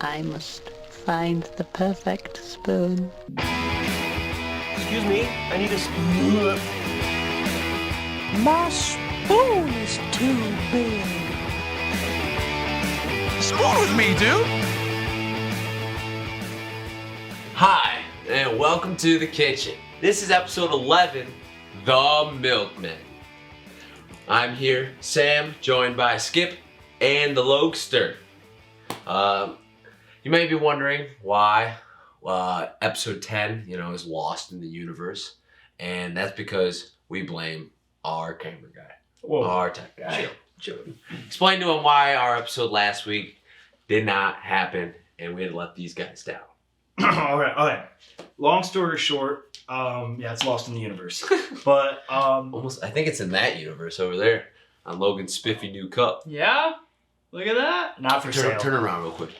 I must find the perfect spoon. Excuse me, I need a spoon. My spoon is too big. Spoon with me, dude! Hi, and welcome to the kitchen. This is episode 11, The Milkman. I'm here, Sam, joined by Skip and the Logster. You may be wondering why episode 10, is lost in the universe. And that's because we blame our camera guy, our tech guy. Chill. Explain to him why our episode last week did not happen and we had to let these guys down. Okay. Long story short, it's lost in the universe. But I think it's in that universe over there on Logan's spiffy new cup. Yeah? Look at that. Not for sale. Turn around real quick.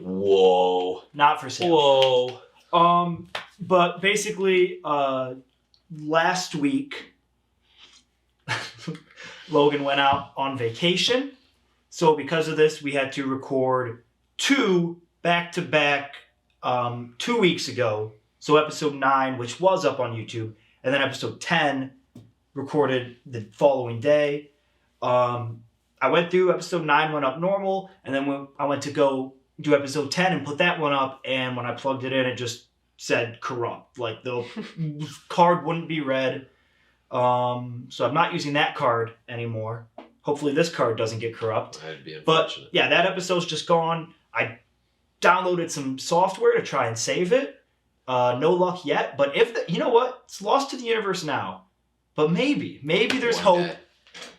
Whoa. Not for sale. Whoa. But basically, last week, Logan went out on vacation. So because of this, we had to record 2 back-to-back 2 weeks ago. So episode 9, which was up on YouTube, and then episode 10 recorded the following day. I went through episode 9, went up normal, and then when I went to go do episode 10 and put that one up, and when I plugged it in, it just said corrupt. Like the card wouldn't be read. So I'm not using that card anymore. Hopefully this card doesn't get corrupt. That'd be but unfortunate. yeah, that episode's just gone. I downloaded some software to try and save it. No luck yet, but you know what? It's lost to the universe now. But maybe there's hope.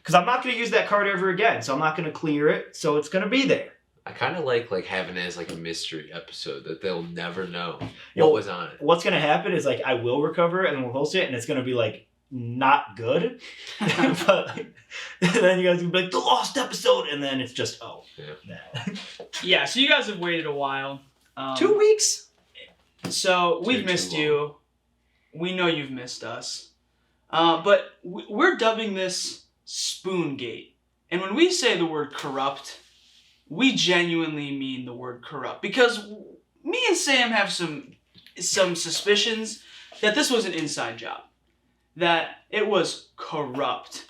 Because I'm not going to use that card ever again, so I'm not going to clear it, so it's going to be there. I kind of like having it as like a mystery episode that they'll never know what was on it. What's going to happen is like I will recover it and we'll post it, and it's going to be like not good. But then you guys will be like, the lost episode, and then it's just, Yeah, so you guys have waited a while. 2 weeks? So we've missed you. We know you've missed us. But we're dubbing this Spoongate. And when we say the word corrupt, we genuinely mean the word corrupt. Because me and Sam have some suspicions that this was an inside job. That it was corrupt.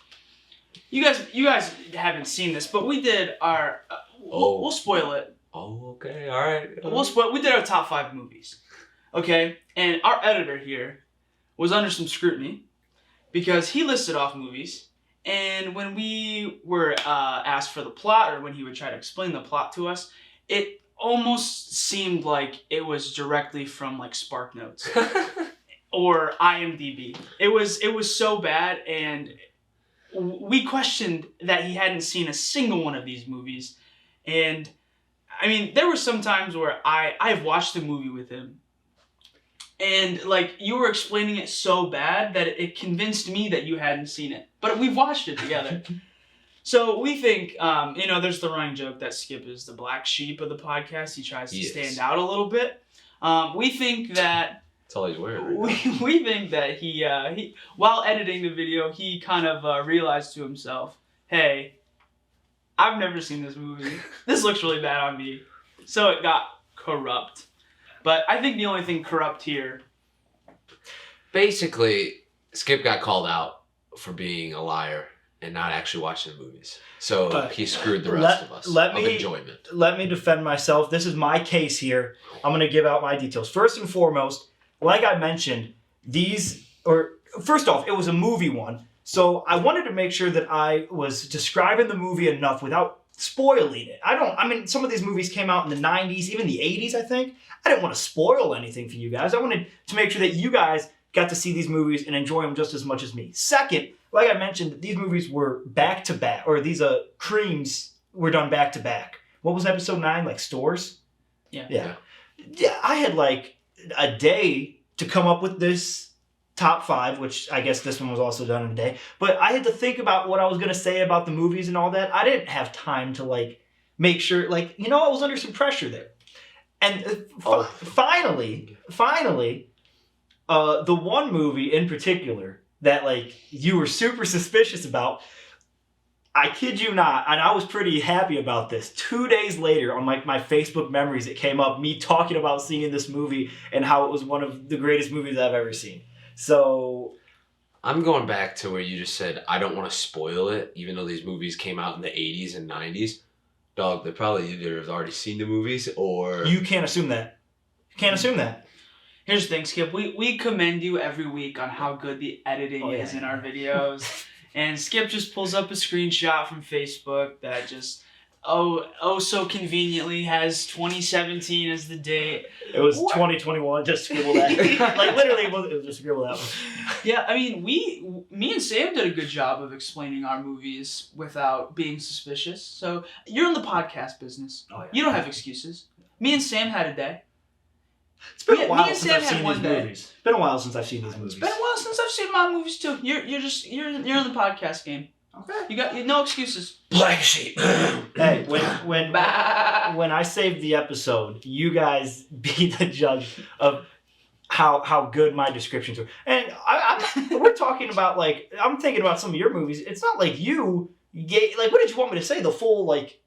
You guys haven't seen this, but we did our... We'll spoil it. Oh, okay. All right. We did our top 5 movies. Okay? And our editor here was under some scrutiny because he listed off movies, and when we were asked for the plot, or when he would try to explain the plot to us, it almost seemed like it was directly from like SparkNotes or IMDb. It was so bad, and we questioned that he hadn't seen a single one of these movies. And I mean, there were some times where I've watched a movie with him, and like you were explaining it so bad that it convinced me that you hadn't seen it. But we've watched it together. So we think, there's the running joke that Skip is the black sheep of the podcast. He tries to stand out a little bit. We think that... That's all he's wearing right now. We think that he while editing the video, he kind of realized to himself, hey, I've never seen this movie. This looks really bad on me. So it got corrupt. But I think the only thing corrupt here... Basically, Skip got called out for being a liar and not actually watching the movies. So he screwed the rest of us of enjoyment. Let me defend myself. This is my case here. I'm going to give out my details. First and foremost, like I mentioned, first off, it was a movie one. So I wanted to make sure that I was describing the movie enough without spoiling it. Some of these movies came out in the 90s, even the 80s, I think. I didn't want to spoil anything for you guys. I wanted to make sure that you guys got to see these movies and enjoy them just as much as me. Second, like I mentioned, these movies were back-to-back, or these creams were done back-to-back. What was episode 9, like stores? Yeah, I had like a day to come up with this top 5, which I guess this one was also done in a day. But I had to think about what I was going to say about the movies and all that. I didn't have time to make sure, I was under some pressure there. And finally, the one movie in particular that you were super suspicious about, I kid you not, and I was pretty happy about this. 2 days later, on my Facebook memories, it came up, me talking about seeing this movie and how it was one of the greatest movies I've ever seen. So... I'm going back to where you just said, I don't want to spoil it, even though these movies came out in the 80s and 90s. Dog, they probably either have already seen the movies or... You can't assume that. You can't assume that. Here's the thing, Skip. We commend you every week on how good the editing is in our videos. And Skip just pulls up a screenshot from Facebook that just, so conveniently has 2017 as the date. It was 2021, just scribble that. Like, literally, it was just scribble that one. Yeah, I mean, me and Sam did a good job of explaining our movies without being suspicious. So, you're in the podcast business. Oh, yeah. You don't have excuses. Me and Sam had a day. It's been a while since I've seen these movies. It's been a while since I've seen these movies. It's been a while since I've seen my movies too. You're in the podcast game. Okay. You got no excuses. Black sheep. Hey, when I saved the episode, you guys be the judge of how good my descriptions were. And we're talking about, like, I'm thinking about some of your movies. It's not like you gave, like, what did you want me to say? The full, like,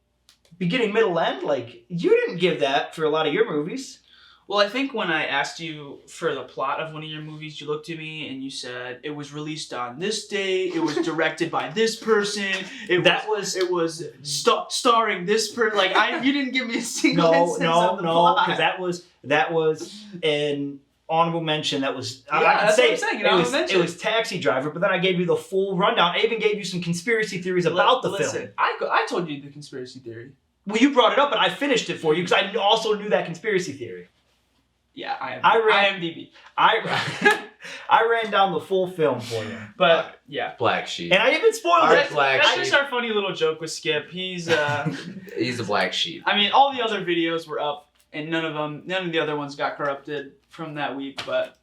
beginning, middle, end? Like, you didn't give that for a lot of your movies. Well, I think when I asked you for the plot of one of your movies, you looked at me and you said it was released on this date. It was directed by this person. It was starring this person. Like you didn't give me a single instance of the plot. because that was an honorable mention. That was I can say what I'm saying. It was Taxi Driver, but then I gave you the full rundown. I even gave you some conspiracy theories about the film. I told you the conspiracy theory. Well, you brought it up, but I finished it for you because I also knew that conspiracy theory. Yeah, IMDb. I ran down the full film for you. But, yeah. Black sheep. And I even spoiled it. That's just our funny little joke with Skip. He's He's the black sheep. I mean, all the other videos were up, and none of the other ones got corrupted from that week, but...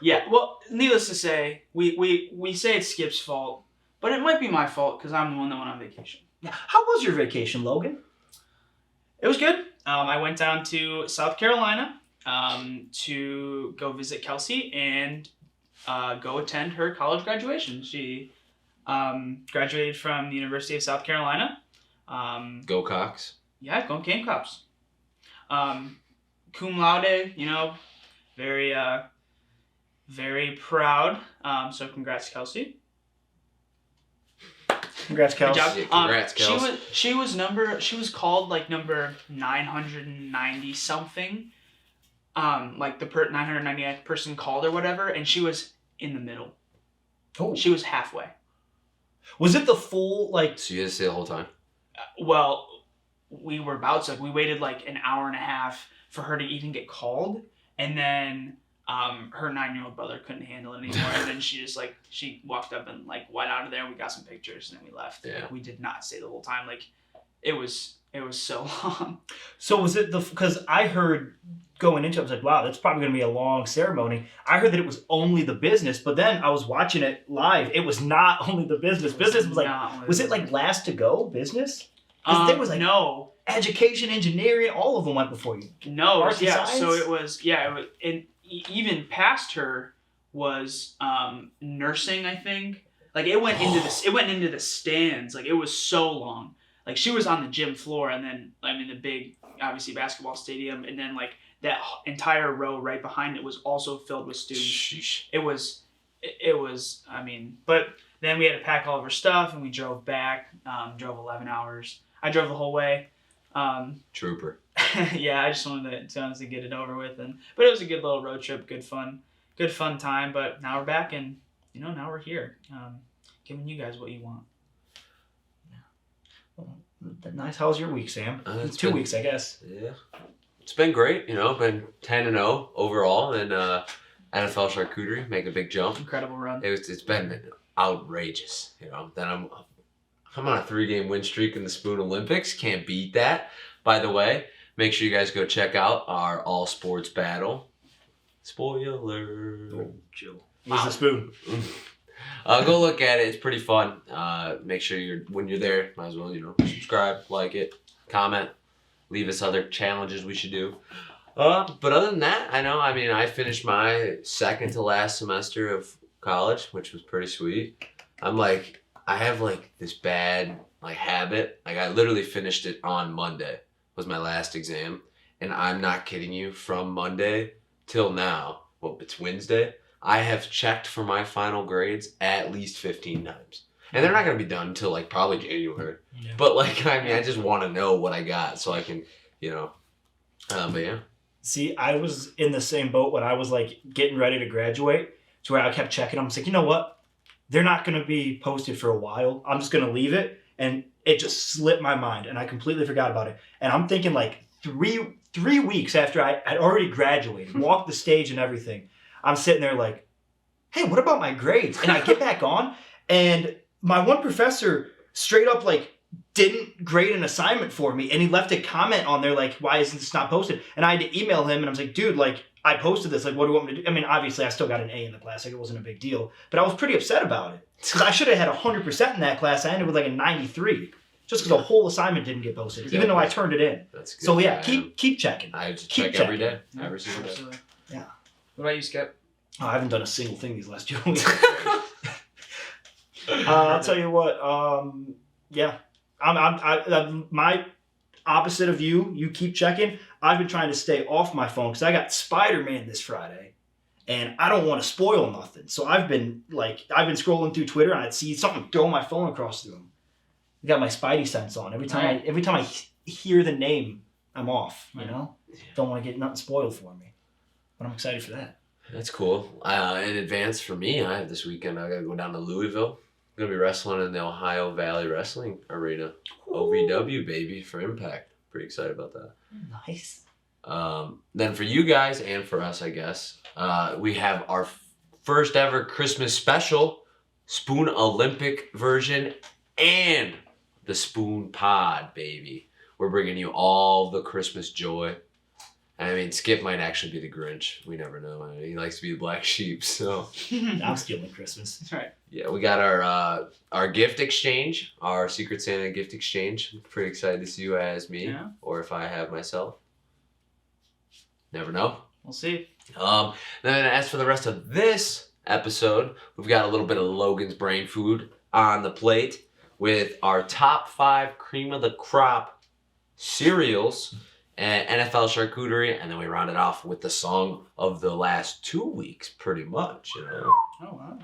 Yeah, well, needless to say, we say it's Skip's fault, but it might be my fault, because I'm the one that went on vacation. How was your vacation, Logan? It was good. I went down to South Carolina to go visit Kelsey and go attend her college graduation. She graduated from the University of South Carolina. Go Cox. Yeah, go Gamecocks. Cum laude, very very proud. So congrats, Kelsey. Congrats, Kelsey. Good job. Congrats, Kelsey. She was called like number 990 something. Like the 999th person called or whatever, and she was in the middle. Oh. She was halfway. Was it the full, like... So you had to stay the whole time? Well, we were about to. We waited like an hour and a half for her to even get called, and then her 9-year-old brother couldn't handle it anymore, and then she walked up and like went out of there, and we got some pictures, and then we left. Yeah. Like, we did not stay the whole time. Like, it was so long. So was it because I heard going into it, I was like, wow, that's probably going to be a long ceremony. I heard that it was only the business, but then I was watching it live. It was not only the business. Business was like, was it like last to go business? Because there was like no education, engineering, all of them went before you. No, Arts and science? So it was and even past her was nursing, I think. Like it went into the stands. Like it was so long. Like she was on the gym floor, and then the big obviously basketball stadium, and then like that entire row right behind it was also filled with students. Sheesh. It was but then we had to pack all of our stuff, and we drove back. Drove 11 hours. I drove the whole way. Trooper. Yeah, I just wanted to get it over with, but it was a good little road trip, good fun time. But now we're back, and now we're here, giving you guys what you want. Well, nice. How was your week, Sam? It's 2 weeks, I guess. Yeah, it's been great. Been 10-0 overall in NFL Charcuterie, make a big jump. Incredible run. It's been outrageous. Then I'm on a 3-game win streak in the Spoon Olympics. Can't beat that. By the way, make sure you guys go check out our all sports battle. Spoiler. Oh, Jill. Use the spoon. Go look at it. It's pretty fun. Make sure when you're there, might as well subscribe, like it, comment, leave us other challenges we should do. But other than that, I finished my second to last semester of college, which was pretty sweet. I'm like I have like this bad like habit. Like I literally finished it on Monday. Was my last exam, and I'm not kidding you. From Monday till now, well, it's Wednesday. I have checked for my final grades at least 15 times, and they're not gonna be done until like probably January. Yeah. But like, I mean, I just want to know what I got so I can, you know. But yeah. See, I was in the same boat when I was like getting ready to graduate, to where I kept checking them. I was like, you know what? They're not going to be posted for a while. I'm just going to leave it. And it just slipped my mind, and I completely forgot about it. And I'm thinking like three weeks after I'd already graduated, walked the stage and everything, I'm sitting there like, hey, what about my grades? And I get back on, and my one professor straight up like didn't grade an assignment for me, and he left a comment on there like, why isn't this not posted? And I had to email him, and I was like, dude, like, I posted this, like, what do you want me to do? I mean, obviously I still got an A in the class, like it wasn't a big deal, but I was pretty upset about it because I should have had 100% in that class. I ended with like a 93 just because the whole assignment didn't get posted, even though I turned it in. That's good. So yeah, keep checking. I have to keep check every day, Yeah, every single day. absolutely. Yeah. What about you, Skip? Oh, I haven't done a single thing these last 2 weeks. I'll tell you what. Yeah, I'm my opposite of you. You keep checking. I've been trying to stay off my phone because I got Spider-Man this Friday, and I don't want to spoil nothing. So I've been scrolling through Twitter, and I'd see something, throw my phone across the room. I got my Spidey sense on. Every time I hear the name, I'm off. You know, don't want to get nothing spoiled for me. But I'm excited for that. That's cool. In advance for me, I have this weekend. I gotta go down to Louisville. I'm gonna be wrestling in the Ohio Valley Wrestling Arena. OVW baby for Impact. Pretty excited about that. Nice. Then for you guys and for us, I guess, we have our first ever Christmas special, Spoon Olympic version, and the Spoon Pod, baby. We're bringing you all the Christmas joy. I mean, Skip might actually be the Grinch. We never know. I mean, he likes to be the black sheep, so. I'm stealing Christmas. That's right. Yeah, we got our gift exchange, our Secret Santa gift exchange. I'm pretty excited to see who has me, or if I have myself. Never know. We'll see. Then as for the rest of this episode, we've got a little bit of Logan's brain food on the plate with our top 5 cream of the crop cereals and NFL charcuterie, and then we round it off with the song of the last 2 weeks, pretty much. You know. Oh wow.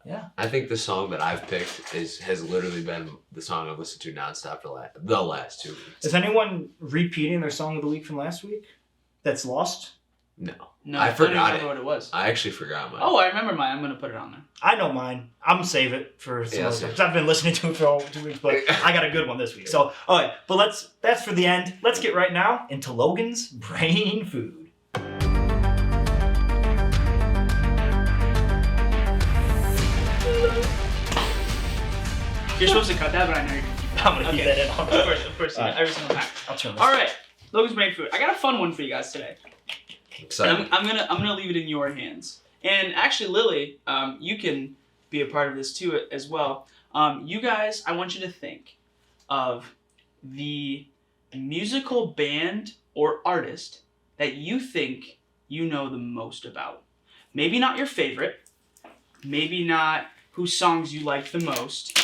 Yeah. I think the song that I've picked has literally been the song I've listened to nonstop for the last 2 weeks. Is anyone repeating their song of the week from last week? That's lost? No. No, I forgot don't even it. remember what it was. I actually forgot mine. Oh, I remember mine. I'm gonna put it on there. I know mine. I'm gonna save it for some other because I've been listening to it for all 2 weeks, but I got a good one this week. So, all right, but that's for the end. Let's get right now into Logan's brain food. You're supposed to cut that, but I know you're gonna keep that. I'm gonna keep that in. Of course, All right. every single time. I'll turn this. All right, Logan's brain food. I got a fun one for you guys today. Excited. And I'm gonna leave it in your hands. And actually, Lily, you can be a part of this too as well. You guys, I want you to think of the musical band or artist that you think you know the most about. Maybe not your favorite, maybe not whose songs you like the most,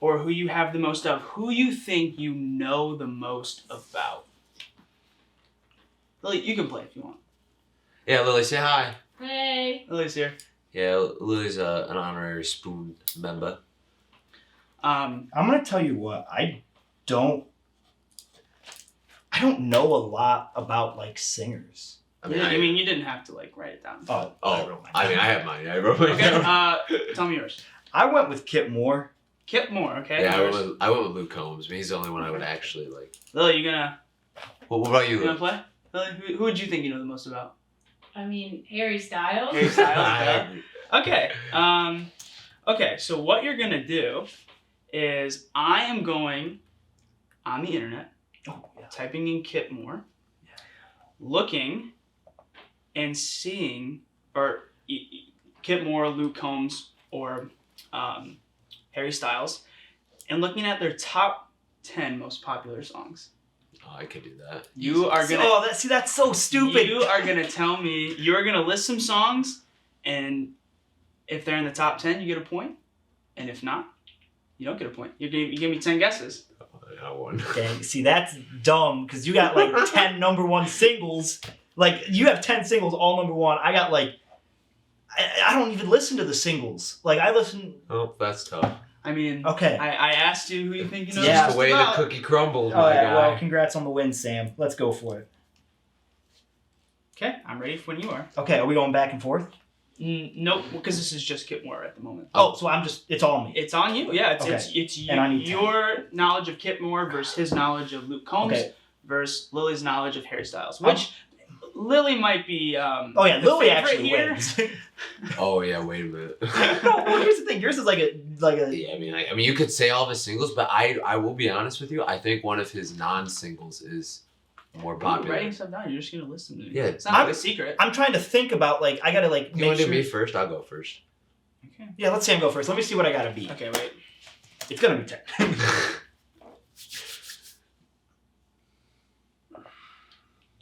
or who you have the most of, who you think you know the most about. Lily, you can play if you want. Yeah, Lily, say hi. Hey. Lily's here. Yeah, Lily's an honorary Spoon member. I'm gonna tell you what, I don't know a lot about like singers. I mean, You didn't have to like write it down. I wrote mine I mean, I have mine. I wrote mine Okay, down. tell me yours. I went with Kip Moore. Kip Moore, okay? Yeah, yours. I went with Luke Combs. But he's the only one I would actually like. Lily, you gonna What about you, Luke? play? Lily, who would you think you know the most about? I mean, Harry Styles. Harry Styles, I okay. agree. Okay. Okay, so what you're gonna do is I am going on the internet, typing in Kip Moore, looking and seeing, or Kip Moore, Luke Combs, or Harry Styles, and looking at their top 10 most popular songs. Oh, I could do that. You are gonna. Oh, that's so stupid. You are gonna tell me. You are gonna list some songs, and if they're in the top 10, you get a point. And if not, you don't get a point. You gave me 10 guesses. I won. Okay, see, that's dumb because you got like 10 number one singles. Like, you have 10 singles, all number one. I got like, I don't even listen to the singles. Like, I listen. Oh, that's tough. I mean, Okay. I asked you who you think you know. Yeah. Just the way the about. cookie crumbled, All my right, guy. well, congrats on the win, Sam. Let's go for it. Okay, I'm ready for when you are. Okay, are we going back and forth? Nope, because this is just Kip Moore at the moment. Oh, so it's all me. It's on you. Yeah, it's Okay. it's you, And I need 10. your knowledge of Kip Moore versus his knowledge of Luke Combs Okay. versus Lily's knowledge of Harry Styles, which Lily might be. Oh yeah, the Lily favorite actually here. wins. Oh yeah, wait a minute. No, well, here's the thing. Yours is like a. Yeah, I mean, you could say all of his singles, but I will be honest with you. I think one of his non-singles is more You're popular. writing stuff down. You're just gonna listen to me. Yeah, it's not a secret. I'm trying to think about like I gotta like You make want to sure. do me first? I'll go first. Okay. Yeah, let's Sam go first. Let me see what I gotta beat. Okay, wait. It's gonna be 10.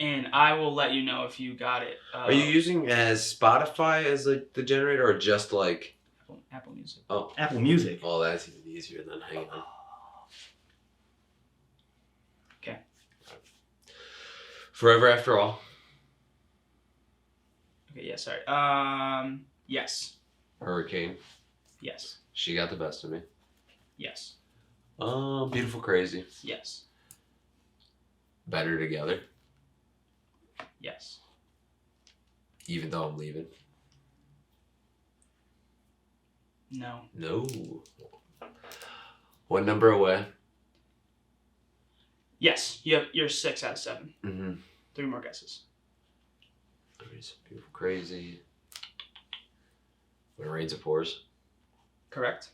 And I will let you know if you got it. Are you using as Spotify as like the generator, or just like? Apple Music? Oh, Apple Music. oh, that's even easier than hang on. Okay. Forever After All. Okay. Yeah. Sorry. Yes. Hurricane. Yes. She Got the Best of Me. Yes. Beautiful Crazy. Yes. Better Together. Yes. Even Though I'm Leaving. No. No. One Number Away. Yes. You're 6 out of 7. Mm-hmm. 3 more guesses. Beautiful Crazy. When It Rains It Pours. Correct.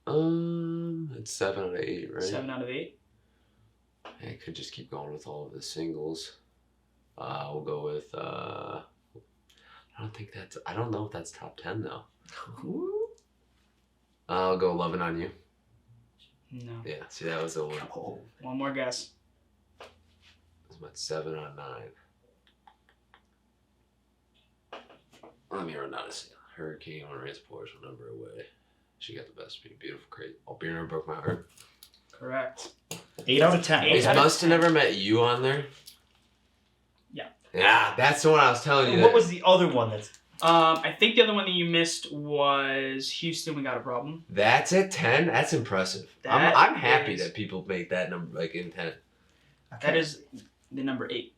It's 7 out of 8, right? 7 out of 8. I could just keep going with all of the singles. We'll go with. I don't know if that's top 10 though. I'll go Lovin' on You. No. Yeah, see, that was the one. Oh. One more guess. It's about 7 out of 9. Let me run down a single. Hurricane, When It Rains It Pours, One Number Away. She Got the Best of Me, Beautiful Crazy. Oh, Beer Never Broke My Heart. Correct. 8 out of 10. Eight Is out of Must Have Never Met You on there? Yeah. Yeah, that's the one I was telling you. What was the other one that's. I think the other one that you missed was Houston, We Got a Problem. That's at 10? That's impressive. That I'm happy is- that people make that number like in 10. That is the number 8.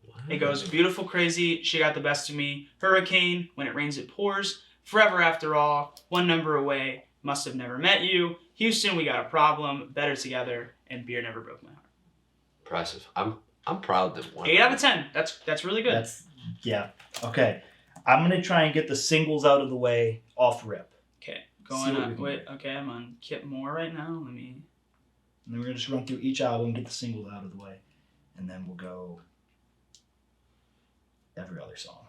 Wow. It goes Beautiful Crazy, She Got the Best of Me, Hurricane, When It Rains It Pours, Forever After All, One Number Away, Must Have Never Met You, Houston, We Got a Problem, Better Together, and Beer Never Broke My Heart. Impressive. I'm proud that one. 8 out of 10. That's really good. Yeah. Okay. I'm gonna try and get the singles out of the way off rip. Okay. See Going what we on. can Wait. Okay, I'm on Kip Moore right now. Let me. And then we're gonna just run through each album, get the singles out of the way, and then we'll go every other song.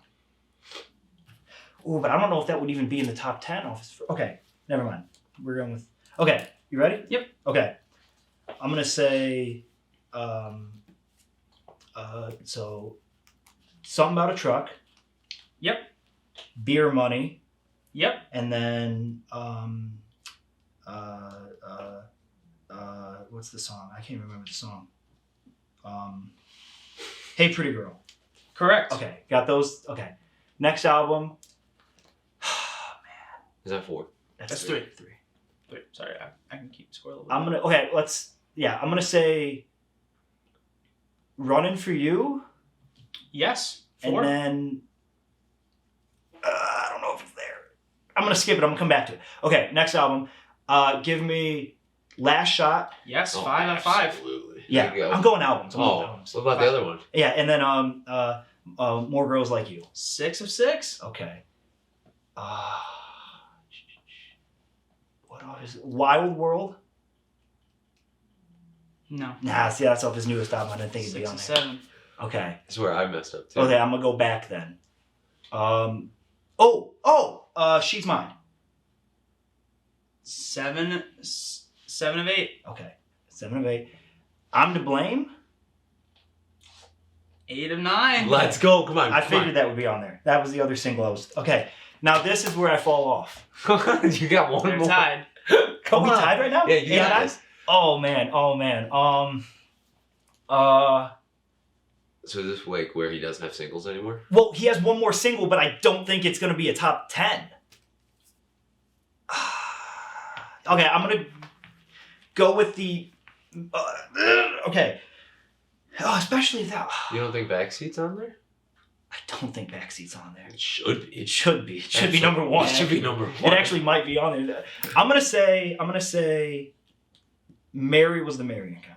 Oh, but I don't know if that would even be in the top 10 Okay, never mind. We're going with. Okay, you ready? Yep. Okay. I'm gonna say, so, something about a truck. Yep. Beer Money, Yep. and then what's the song? I can't remember the song. Hey Pretty Girl. Correct. Okay, got those. Okay, next album. Is that 4? That's 3. 3. Sorry, I can keep score a little bit. I'm gonna. Okay, I'm gonna say. Running for You, Yes. 4. and then. I don't know if it's there. I'm gonna skip it. I'm gonna come back to it. Okay, next album. Give me Last Shot. Yes. Oh, 5 out of 5. Absolutely. Yeah, There you go. I'm going albums. I'm going Oh, albums. what about the other one? Yeah, and then More Girls Like You. 6 of 6. Okay. What is it? Wild World? No. Nah, see, that's off his newest album. I didn't think it'd be 6 on of there. 7. Okay. I swear I messed up too. Okay, I'm gonna go back then. She's Mine. 7 of 8. Okay. 7 of 8. I'm to Blame. 8 of 9. Let's go. Come on. I come figured on. that would be on there. That was the other single I was. Okay. Now this is where I fall off. You got one They're more. tied. Are we tied right now? Yeah, you got this. Oh man. So is this like where he doesn't have singles anymore? Well, he has one more single, but I don't think it's gonna be a top 10. Okay, I'm gonna go with the. Okay. Oh, especially that. You don't think Backseat's on there? I don't think Backseat's on there. It should be. It should be. It should be number one. It should be number one. It actually might be on there. I'm gonna say, Mary was the marrying kind.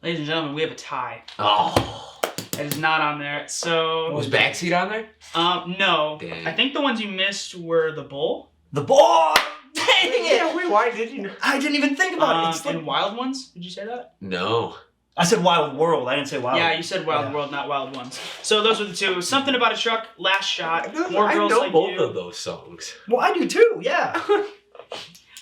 Ladies and gentlemen, we have a tie. Oh. It is not on there. So Was Backseat on there? no. Dang. I think the ones you missed were the Bull. The ball. Dang it! Yeah, wait, why did you know? I didn't even think about it. It's like, And Wild Ones. Did you say that? No. I said Wild World. I didn't say Wild. Yeah, you said Wild Yeah. World, not Wild Ones. So those were the two. Something About a Truck, Last Shot, More I Girls know Like both You. of those songs. Well, I do too. Yeah.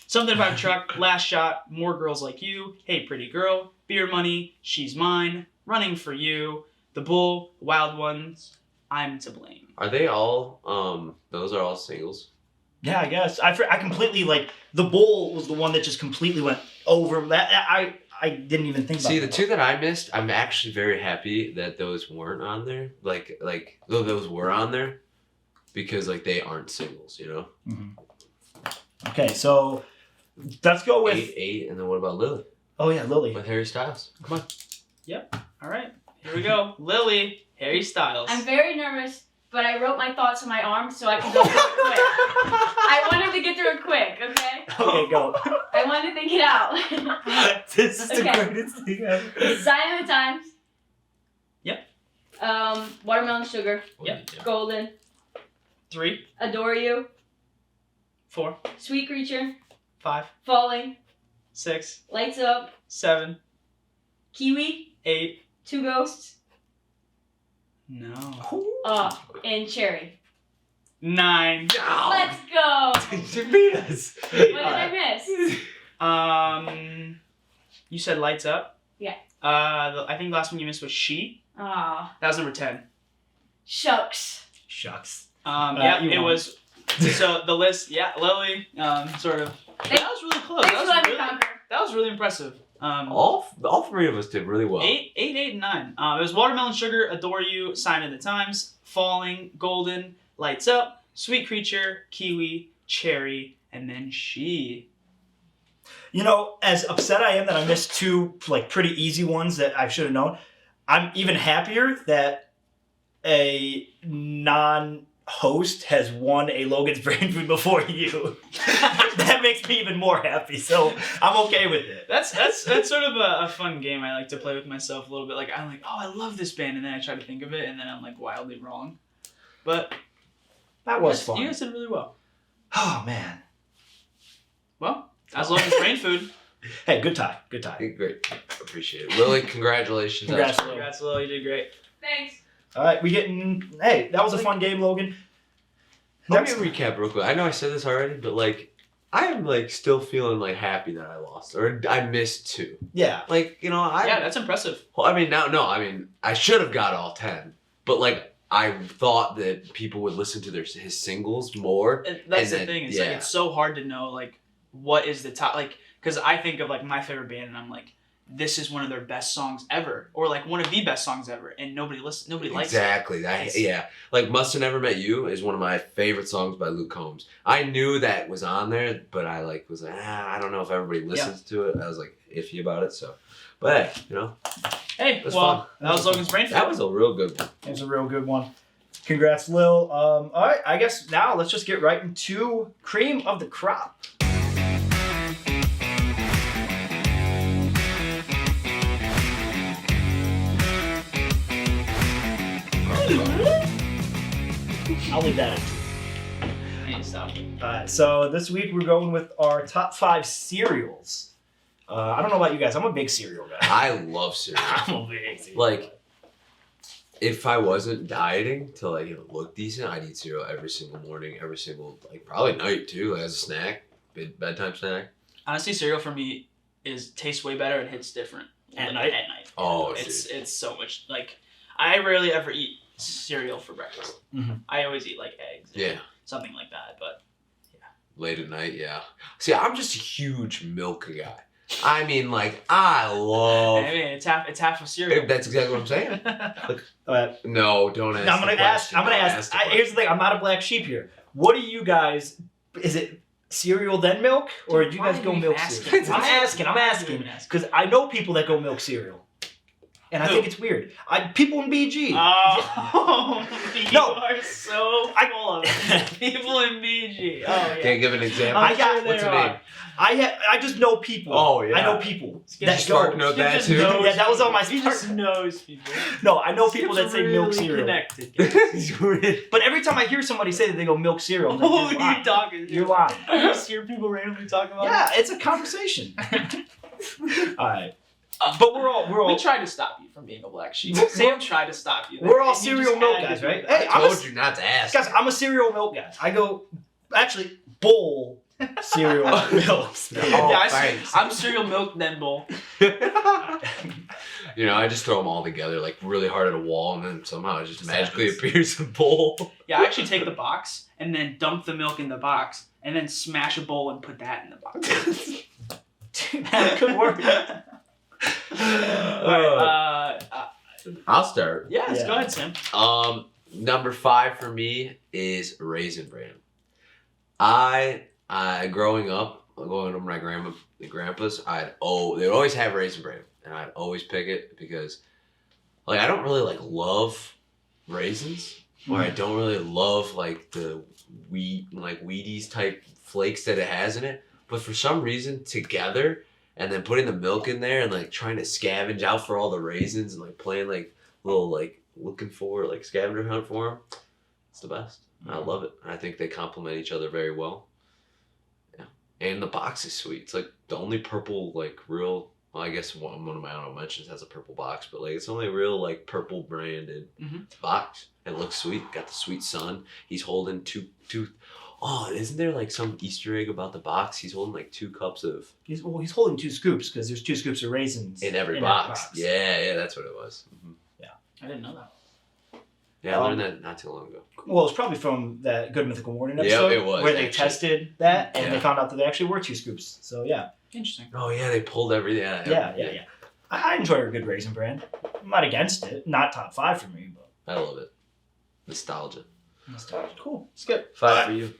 Something About a Truck, Last Shot, More Girls Like You, Hey Pretty Girl, Beer Money, She's Mine, Running for You, The Bull, Wild Ones, I'm to Blame. Are they all? Those are all singles. Yeah, I guess. I completely like the Bull was the one that just completely went over. That I didn't even think about. See, the that. two that I missed, I'm actually very happy that those weren't on there. Like though those were on there, because like they aren't singles, you know. Mm-hmm. Okay, so let's go with 8, and then what about Lily Oh yeah, Lily. with Harry Styles? Come on. All right, here we go. Lily, Harry Styles. I'm very nervous, but I wrote my thoughts on my arm so I can go through it quick. I wanted to get through it quick, okay? Okay, go. I wanted to think it out. This is the Okay. greatest thing ever. Sign of the Times. Yep. Watermelon Sugar. Yep. Golden. 3, Adore You. 4, Sweet Creature. 5, Falling. 6, Lights Up. 7, Kiwi. 8. Two Ghosts. No. And Cherry. 9. Let's go! You beat us. What did I miss? You said Lights Up. Yeah. I think the last one you missed was She. Aw. That was number 10. Shucks. Shucks. Yeah, you it won. was. So the list, yeah, Lily, sort of. That was really close. Thanks for letting me Really, conquer. that was really impressive. All three of us did really well. 8, and 9. It was Watermelon Sugar, Adore You, Sign of the Times, Falling, Golden, Lights Up, Sweet Creature, Kiwi, Cherry, and then She. You know, as upset I am that I missed two like pretty easy ones that I should have known, I'm even happier that a non-host has won a Logan's Brain Food before you. That makes me even more happy, so I'm okay with it. That's sort of a fun game I like to play with myself a little bit. Like I'm like, oh, I love this band, and then I try to think of it, and then I'm like wildly wrong. But That was fun. you guys did really well. Oh man. Well, that's Logan's Brain Food. Hey, good tie. Good tie. Great. Appreciate it. Lily, congratulations. Congrats, That's- Lily. Congrats, Lily. You did great. Thanks. All right, we getting. Hey, that was a fun game, Logan. Let Next, me recap real quick. I know I said this already, but like, I am like still feeling like happy that I lost or I missed 2. yeah. Like, you know, Yeah, that's impressive. Well, I mean, I should have got all 10, but like, I thought that people would listen to his singles more. And that's And the then- thing. It's yeah. like it's so hard to know like what is the top like because I think of like my favorite band and I'm like this is one of their best songs ever or like one of the best songs ever and nobody likes it. Exactly. Yeah. Like, Must Have Never Met You is one of my favorite songs by Luke Combs. I knew that was on there, but I like was like, I don't know if everybody listens to it. I was like iffy about it. So, but hey, you know, Hey, That's well, fun. that was Logan's Brain Food. that was a real good one. It was a real good one. Congrats, Lil. All right, I guess now let's just get right into cream of the crop. I'll leave that in. I need to stop. Alright, so this week we're going with our top 5 cereals. I don't know about you guys, I'm a big cereal guy. I love cereal. I'm a big cereal. Like, if I wasn't dieting to like look decent, I'd eat cereal every single morning, every single like probably night too, like, as a snack, bedtime snack. Honestly, cereal for me tastes way better and hits different At night? At night. Oh, it's so much like I rarely ever eat cereal for breakfast. Mhm. I always eat like eggs. Or Yeah. something like that. But Late at night, yeah. See, I'm just a huge milk guy. I mean, like, I love. I mean, it's half a cereal. That's exactly what I'm saying. No, don't ask. I'm gonna the ask. question. I'm gonna Don't ask. the question. Here's the thing. I'm not a black sheep here. What do you guys? Is it cereal then milk, or do you Why guys are go you milk asking? cereal? I'm asking because I know people that go milk cereal, and I Who? think it's weird. People in BG. Oh, you No. are so full of it. People in BG. Oh yeah. Can't give an example. I got- What's her there name? I just know people. Oh, yeah. I know people Did that you spark go. note He that just too? knows Yeah, that was on my He spark- just knows people. No, I know people that Skip's say milk really cereal. Connected. But every time I hear somebody say that they go milk cereal, I'm Who like, are you're you lying. talking to? You're lying. You just hear people randomly talk about Yeah, it's a conversation. All right, but we're all We tried to stop you from being a black sheep. We're- Sam tried to stop you. we're all and you cereal just milk had to guys, do right? that. Hey, I told you not to ask. guys, I'm a cereal milk guy. I go actually bowl cereal milk. Yeah, thanks. I'm cereal milk then bowl. You know, I just throw them all together like really hard at a wall, and then somehow it just magically appears in a bowl. Yeah, I actually take the box and then dump the milk in the box and then smash a bowl and put that in the box. That could work. Alright, I'll start. yes, Yeah. go ahead, Sam. Number 5 for me is Raisin Bran. I growing up, going to my grandpa's, they would always have Raisin Bran, and I'd always pick it because, like, I don't really like love raisins, or I don't really love like the Wheaties type flakes that it has in it. But for some reason, together, and then putting the milk in there and like trying to scavenge out for all the raisins and like playing like little like looking for like scavenger hunt for them, it's the best. I love it. I think they complement each other very well. Yeah, and the box is sweet. It's like the only purple like real. Well, I guess one of my honorable mentions has a purple box, but like it's the only real like purple branded box. It looks sweet. Got the sweet sun. He's holding two. Oh, isn't there like some Easter egg about the box? He's holding like 2 cups of He's holding 2 scoops because there's 2 scoops of raisins in every box. Yeah, that's what it was. Mm-hmm. I didn't know that. Yeah, I learned that not too long ago. Well, it's probably from that Good Mythical Morning Yeah, episode it was, where they actually. tested that and Yeah. they found out that they actually were 2 scoops. So yeah. Interesting. Oh yeah, they pulled everything. Yeah. I enjoy a good Raisin Bran. I'm not against it. Not top 5 for me, but I love it. Nostalgia. cool. Skip. 5 for you.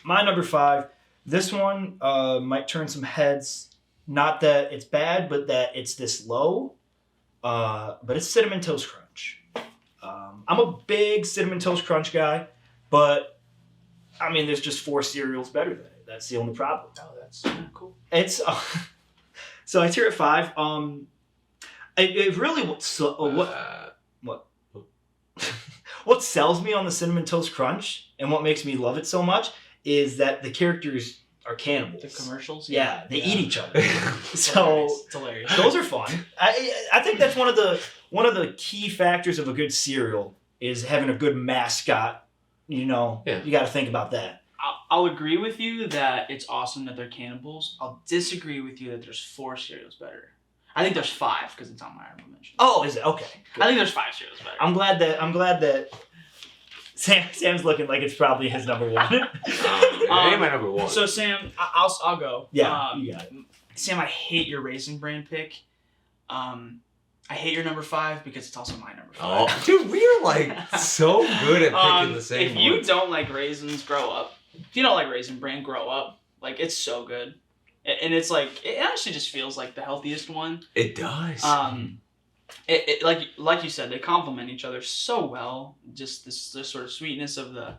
My number 5. This one might turn some heads. Not that it's bad, but that it's this low. But it's Cinnamon Toast Crunch. I'm a big Cinnamon Toast Crunch guy, but I mean, there's just 4 cereals better than it. That's the only problem. Oh, that's cool. It's so I tier at 5. It really what what sells me on the Cinnamon Toast Crunch and what makes me love it so much is that the characters are cannibals. The commercials? Yeah, they eat each other. So It's hilarious. those are fun. I think that's one of the key factors of a good cereal is having a good mascot. You know, Yeah. you got to think about that. I'll agree with you that it's awesome that they're cannibals. I'll disagree with you that there's 4 cereals better. I think there's 5 because it's on my honorable mention. Oh, is it okay? I think there's 5 cereals better. I'm glad that Sam's looking like it's probably his number 1. It ain't my number 1. So Sam, I'll go. Yeah, you got it. Sam, I hate your Raisin Bran pick. I hate your number 5 because it's also my number 5. Oh, dude, we are like so good at picking the same If you ones. don't like raisins, grow up. If you don't like Raisin Bran, grow up. Like, it's so good. And it's like, it actually just feels like the healthiest one. It does. Like you said, they complement each other so well. Just this sort of sweetness of the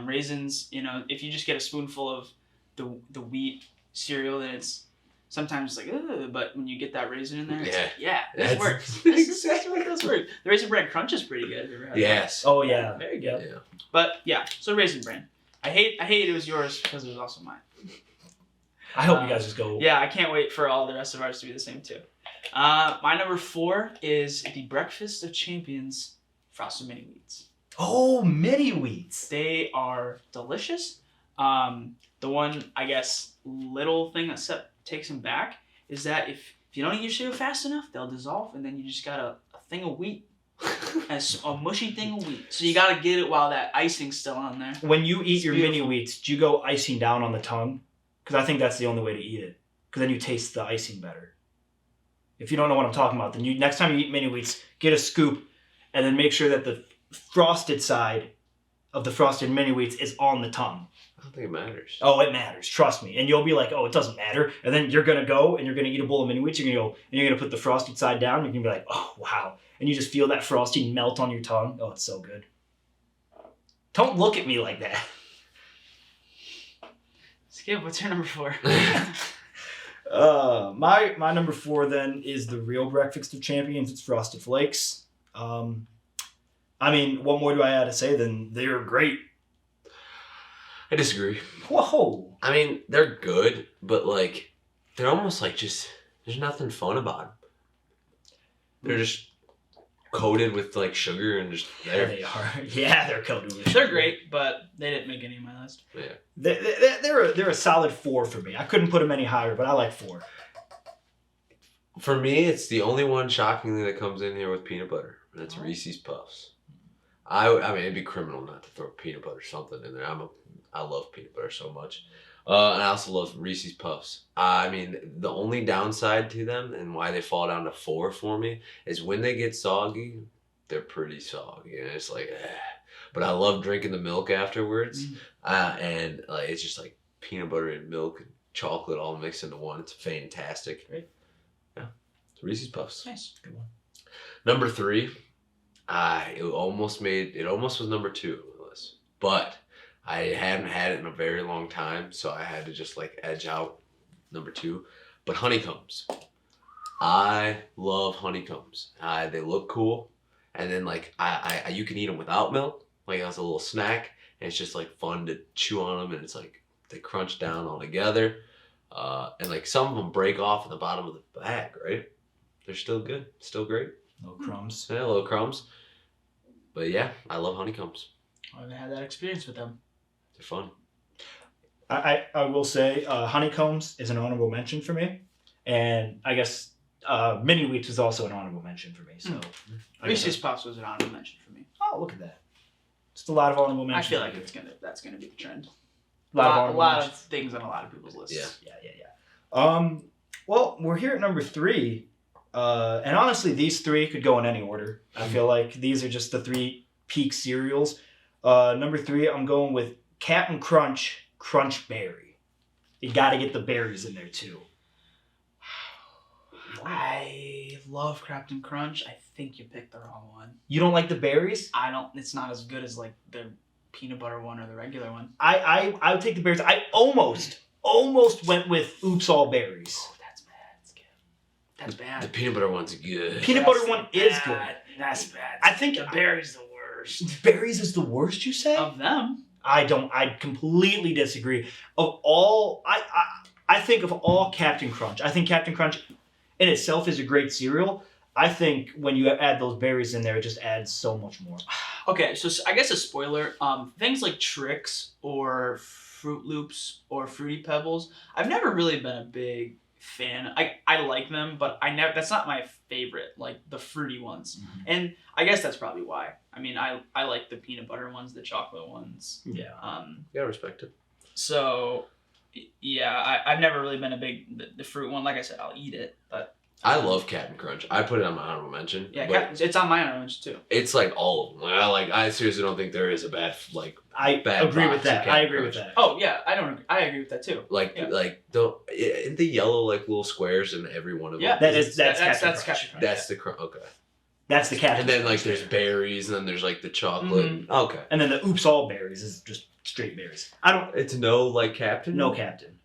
raisins. You know, if you just get a spoonful of the wheat cereal, then it's sometimes like, ugh, but when you get that raisin in there, it's like, yeah, this That's works. This does work. The Raisin Bran Crunch is pretty good. Have you ever had Yes. Oh yeah, Very good. Yeah. But yeah, so Raisin Bran. I hate it was yours because it was also mine. I hope you guys just go. Yeah, I can't wait for all the rest of ours to be the same too. My number 4 is the Breakfast of Champions Frosted Mini Wheats. Oh, mini wheats. They are delicious. The one, I guess, little thing that takes them back is that if you don't eat your cereal fast enough, they'll dissolve, and then you just got a thing of wheat as a mushy thing of wheat. So you gotta get it while that icing's still on there. When you eat It's your beautiful. mini wheats, do you go icing down on the tongue? Because I think that's the only way to eat it. Because then you taste the icing better. If you don't know what I'm talking about, then next time you eat mini wheats, get a scoop, and then make sure that the frosted side of the frosted mini wheats is on the tongue. I don't think it matters. Oh, it matters. Trust me. And you'll be like, oh, it doesn't matter. And then you're going to go and you're going to eat a bowl of mini wheats. You're going to go and you're going to put the frosted side down. You're going to be like, oh, wow. And you just feel that frosting melt on your tongue. Oh, it's so good. Don't look at me like that. Skip, what's your number 4? My number 4 then is the real breakfast of champions. It's Frosted Flakes. I mean, what more do I have to say than they're great? I disagree. Whoa. I mean, they're good, but like, they're almost like just, there's nothing fun about them. They're just coated with like sugar and just Yeah, they are. Yeah, they're coated with They're sugar. great, but they didn't make any of my list. Yeah. They're a solid 4 for me. I couldn't put them any higher, but I like 4. For me, it's the only one shockingly that comes in here with peanut butter, and it's Reese's Puffs. I mean, it'd be criminal not to throw peanut butter or something in there. I love peanut butter so much. And I also love Reese's Puffs. I mean, the only downside to them and why they fall down to 4 for me is when they get soggy, they're pretty soggy. And it's like, eh. But I love drinking the milk afterwards. And like, it's just like peanut butter and milk and chocolate all mixed into one. It's fantastic. Great. Yeah. It's Reese's Puffs. Nice. Good one. Number 3, it almost was number 2 on the list. But I hadn't had it in a very long time, so I had to just like edge out number 2. But honeycombs. I love honeycombs. They look cool, and then like you can eat them without milk, like as a little snack, and it's just like fun to chew on them, and it's like they crunch down all together, and like some of them break off at the bottom of the bag, right? They're still good, still great. No crumbs. Yeah, little crumbs. But yeah, I love honeycombs. I haven't had that experience with them. They're fun. I will say honeycombs is an honorable mention for me, and I guess mini wheats is also an honorable mention for me. So I guess Reese's Puffs was an honorable mention for me. oh, look at that! Just a lot of honorable I mentions. feel like that's gonna be the trend. a lot, of A honorable lot mentions. of things on a lot of people's lists. Yeah. Well, we're here at number 3, and honestly, these 3 could go in any order. I feel like these are just the 3 peak cereals. Number 3, I'm going with Captain Crunch Berry. You got to get the berries in there too. I love Captain Crunch. I think you picked the wrong one. You don't like the berries? I don't. It's not as good as like the peanut butter one or the regular one. I would take the berries. I almost went with Oops All Berries. Oh, that's bad, Skip. That's bad. The peanut butter one's good. Peanut butter one is good. That's bad. I think the berry's the worst berries is the worst. You say? of them. I completely disagree. Of all, I think of all Captain Crunch, I think Captain Crunch in itself is a great cereal. I think when you add those berries in there, it just adds so much more. Okay, so I guess a spoiler. Things like Trix or Fruit Loops or Fruity Pebbles, I've never really been a big fan. I like them, but that's not my favorite, like the fruity ones. Mm-hmm. And I guess that's probably why. I mean, I like the peanut butter ones, the chocolate ones. Yeah. You gotta respect it. So yeah, I've never really been a big the fruit one. Like I said, I'll eat it, but I love Captain Crunch. I put it on my honorable mention. yeah, but it's on my orange too. it's like all of them. I seriously don't think there is a bad I bad agree with box of that. Captain I agree with Crunch. that. Oh yeah, I agree with that too. Yeah. The yellow like little squares in every one of them. Yeah, That's that's Captain Crunch. Captain Crunch. That's the crunch. Okay. That's the Captain And then like Crunch there's there. berries, and then there's like the chocolate. Mhm. Okay. And then the Oops All Berries is just straight berries. I don't. It's no like Captain. No Captain.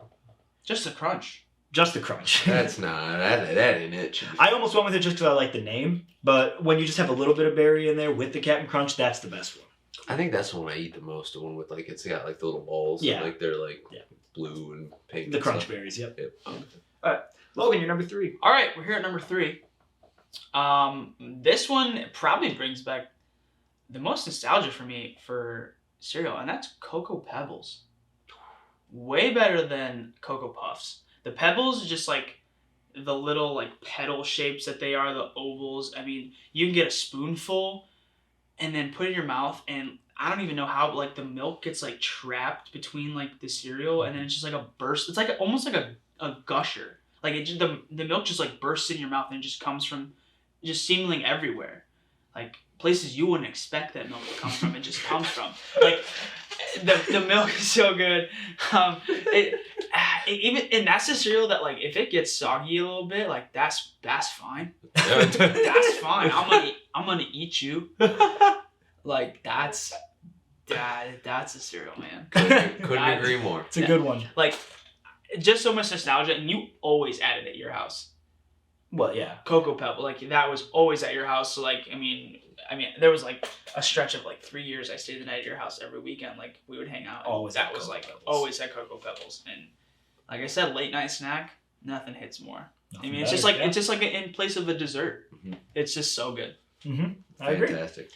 Just a crunch. Just the Crunch. That's not that ain't it. I almost went with it just because I like the name, but when you just have a little bit of berry in there with the Captain Crunch, that's the best one. I think that's the one I eat the most. The one with like it's got like the little balls. Yeah. And, like they're like Yeah. blue and pink. The and Crunch stuff. Berries, yep. Yep. Logan, you're number 3. All right, we're here at number 3. This one probably brings back the most nostalgia for me for cereal, and that's Cocoa Pebbles. Way better than Cocoa Puffs. The Pebbles just like the little like petal shapes that they are, the ovals. I mean, you can get a spoonful and then put it in your mouth, and I don't even know how, but like the milk gets like trapped between like the cereal, and then it's just like a burst. It's like almost like a gusher. Like it just, the milk just like bursts in your mouth and it just comes from just seemingly everywhere. Like places you wouldn't expect that milk to come from, it just comes from. Like the milk is so good. Even and that's the cereal that like if it gets soggy a little bit, like that's fine. That's fine. I'm gonna eat you. Like that's a cereal, man. Couldn't agree more. It's a good one. Like just so much nostalgia, and you always had it at your house. Well, yeah. Cocoa Pebble, like that was always at your house. So like, I mean, there was like a stretch of like 3 years I stayed the night at your house every weekend. Like we would hang out. Always that at was Cocoa like Pebbles. always at Cocoa Pebbles, and like I said, late night snack, nothing hits more. Nothing I mean, it's better, just like in place of a dessert. Mhm. It's just so good. Mm-hmm. I agree. Fantastic.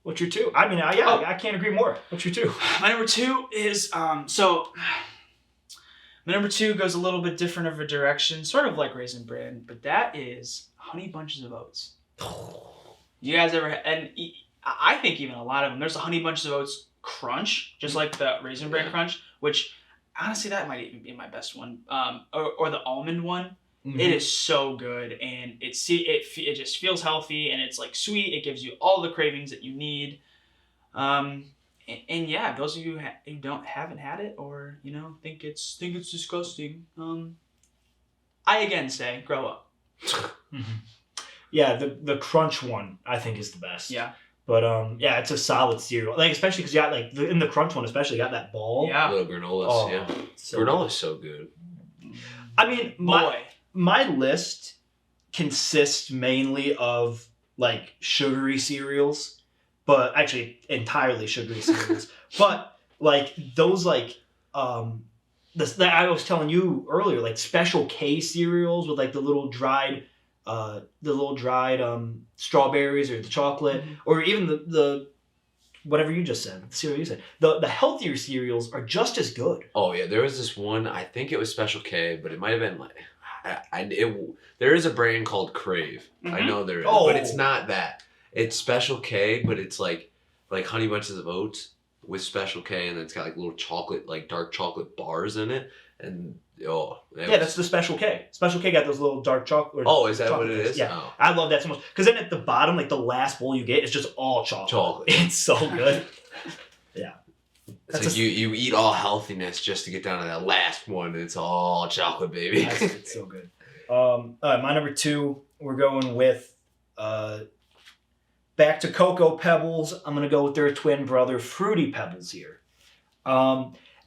What's your 2? I mean, I can't agree more. What's your 2? My number 2 is so. My number 2 goes a little bit different of a direction, sort of like Raisin Bran, but that is Honey Bunches of Oats. You guys ever? And I think even a lot of them. There's a Honey Bunches of Oats Crunch, just like the Raisin Bran Crunch, which honestly that might even be my best one. Or the almond one. Mm-hmm. It is so good, and it just feels healthy, and it's like sweet. It gives you all the cravings that you need. And yeah, those of you who haven't had it, or think it's disgusting, I again say grow up. Mm-hmm. Yeah, the crunch one I think is the best. Yeah. But yeah, it's a solid cereal. Like especially because you got like in the crunch one, especially you got that ball. Yeah. Little granolas. Oh, Yeah. so Granola's so good. I mean, my list consists mainly of like sugary cereals. But actually, entirely sugary cereals. But like those, like I was telling you earlier, like Special K cereals with like the little dried strawberries or the chocolate, mm-hmm. or even the whatever you just said, the cereal you said. The healthier cereals are just as good. Oh yeah, there was this one. I think it was Special K, but it might have been like. There is a brand called Crave. Mm-hmm. I know there is, but it's not that. It's Special K, but it's like Honey Bunches of Oats with Special K, and then it's got like little chocolate, like dark chocolate bars in it, and that's the Special K. Special K got those little dark chocolate. Oh, is that what it is? Yeah, oh. I love that so much because then at the bottom, like the last bowl you get, is just all chocolate. It's so good. Yeah, it's like you eat all healthiness just to get down to that last one, and it's all chocolate, baby. It's so good. All right, my number 2, we're going with. Back to Cocoa Pebbles. I'm going to go with their twin brother, Fruity Pebbles here.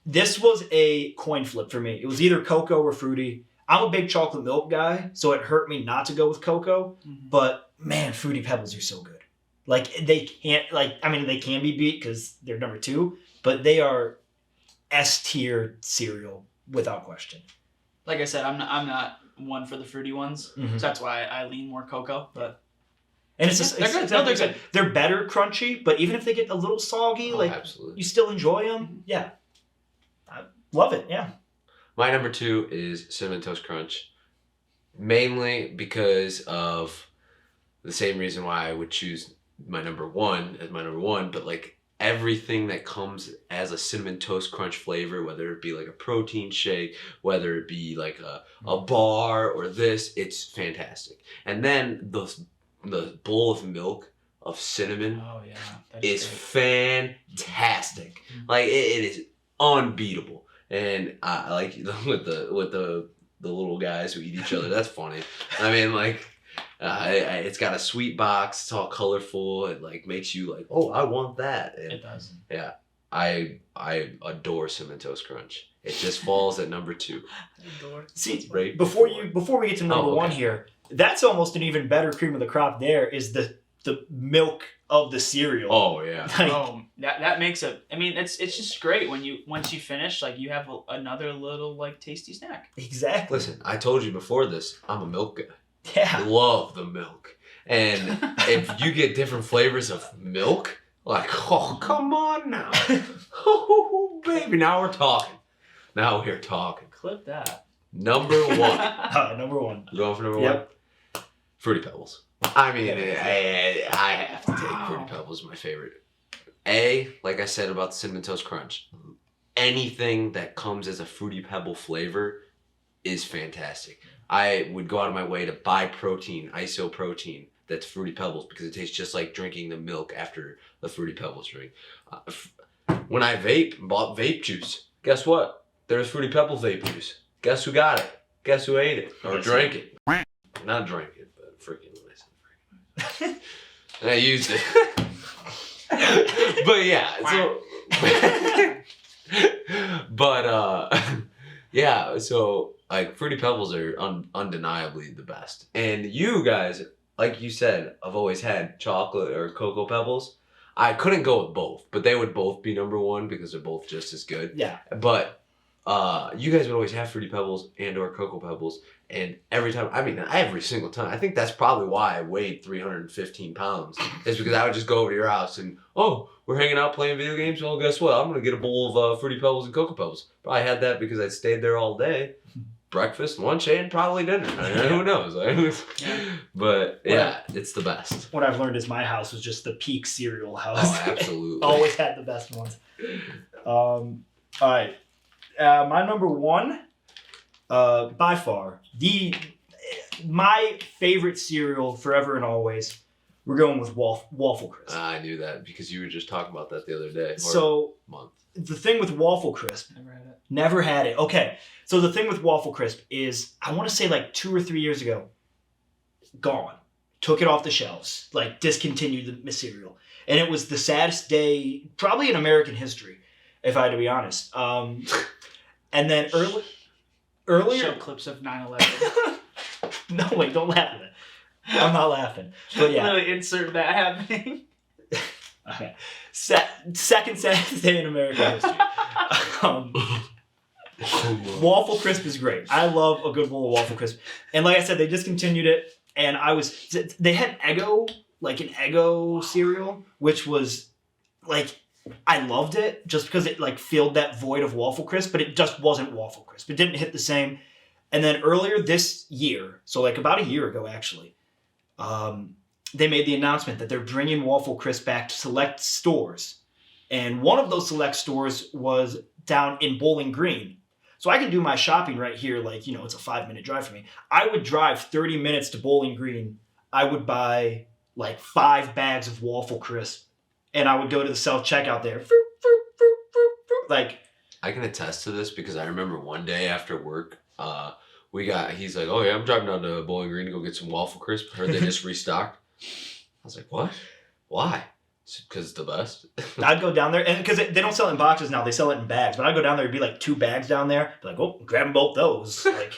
This was a coin flip for me. It was either Cocoa or Fruity. I'm a big chocolate milk guy, so it hurt me not to go with Cocoa. Mm-hmm. But, man, Fruity Pebbles are so good. Like, they can't, they can be beat because they're number 2, but they are S-tier cereal without question. Like I said, I'm not one for the fruity ones, mm-hmm. so that's why I lean more Cocoa, but... And they're good. They're better crunchy, but even if they get a little soggy, absolutely. You still enjoy them. Yeah, I love it. Yeah. My number 2 is Cinnamon Toast Crunch, mainly because of the same reason why I would choose my number 1 as my number 1. But like everything that comes as a Cinnamon Toast Crunch flavor, whether it be like a protein shake, whether it be like a bar or this, it's fantastic. And then the bowl of milk of cinnamon is fantastic. Like it is unbeatable, and I like with the little guys who eat each other. That's funny. I mean, like it's got a sweet box. It's all colorful. It like makes you like, oh, I want that. And, it does. Yeah, I adore Cinnamon Toast Crunch. It just falls at number 2. See, right before we get to number 1 here. That's almost an even better cream of the crop. There is the milk of the cereal. Oh yeah. That makes it. I mean, it's just great when once you finish, like you have another little like tasty snack. Exactly. Listen, I told you before this, I'm a milk guy. Yeah. I love the milk, and if you get different flavors of milk, like come on now, oh baby, now we're talking. Clip that. Number one. Number one. You going for number Yep. one? Fruity Pebbles. I mean, I have to take Fruity Pebbles, my favorite. Like I said about the Cinnamon Toast Crunch, anything that comes as a Fruity Pebble flavor is fantastic. I would go out of my way to buy protein, iso protein, that's Fruity Pebbles because it tastes just like drinking the milk after the Fruity Pebbles drink. When I bought vape juice, guess what? There's Fruity Pebbles vape juice. Guess who got it? Guess who ate it? Or drank it? Not drank it, but freaking when I said freaking. And I used it. But yeah, so but yeah, so like Fruity Pebbles are undeniably the best. And you guys, like you said, I've always had chocolate or Cocoa Pebbles. I couldn't go with both, but they would both be number one because they're both just as good. Yeah. But you guys would always have Fruity Pebbles and or Cocoa Pebbles, and every single time. I think that's probably why I weighed 315 pounds. Is because I would just go over to your house and, oh, we're hanging out playing video games? Well, guess what? I'm going to get a bowl of Fruity Pebbles and Cocoa Pebbles. Probably had that because I stayed there all day. Breakfast, lunch, and probably dinner. Who knows? But yeah, it's the best. What I've learned is my house was just the peak cereal house. Oh, absolutely. Always had the best ones. All right. My number one, by far, my favorite cereal forever and always, we're going with Waffle Crisp. I knew that because you were just talking about that the other day. So month. The thing with Waffle Crisp, never had it. Okay, so the thing with Waffle Crisp is, I want to say like 2 or 3 years ago, gone. Took it off the shelves, like discontinued the cereal. And it was the saddest day, probably in American history, if I had to be honest. And then earlier... Show clips of 9/11. No, wait, don't laugh at that. I'm not laughing. But yeah. Literally insert that happening. Okay. Second saddest day in American history. Waffle Crisp is great. I love a good bowl of Waffle Crisp. And like I said, they discontinued it. And they had Eggo, like an Eggo cereal, which was like, I loved it just because it like filled that void of Waffle Crisp, but it just wasn't Waffle Crisp. It didn't hit the same. And then earlier this year, so like about a year ago actually, they made the announcement that they're bringing Waffle Crisp back to select stores. And one of those select stores was down in Bowling Green. So I can do my shopping right here, like, you know, it's a 5-minute drive for me. I would drive 30 minutes to Bowling Green. I would buy like 5 bags of Waffle Crisp. And I would go to the self-checkout there. Like, I can attest to this because I remember one day after work, he's like, oh yeah, I'm driving down to Bowling Green to go get some Waffle Crisp. Heard they just restocked. I was like, what? Why? Because it's the best. I'd go down there, and because they don't sell it in boxes now, they sell it in bags. But I'd go down there, it'd be like 2 bags down there. Be like, oh, grabbing both those. Like,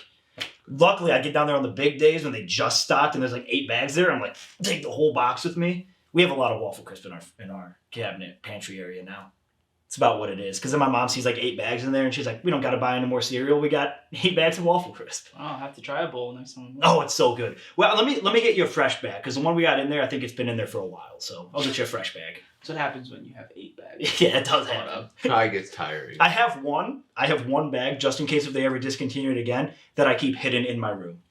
luckily, I get down there on the big days when they just stocked, and there's like 8 bags there. I'm like, take the whole box with me. We have a lot of Waffle Crisp in our cabinet pantry area now. It's about what it is. Because then my mom sees like 8 bags in there, and she's like, we don't got to buy any more cereal. We got 8 bags of Waffle Crisp. I'll have to try a bowl next time. Oh, it's so good. Well, let me get you a fresh bag, because the one we got in there, I think it's been in there for a while. So I'll get you a fresh bag. That's what happens when you have 8 bags. Yeah, it does happen. Probably gets tiring. I have one bag, just in case if they ever discontinue it again, that I keep hidden in my room.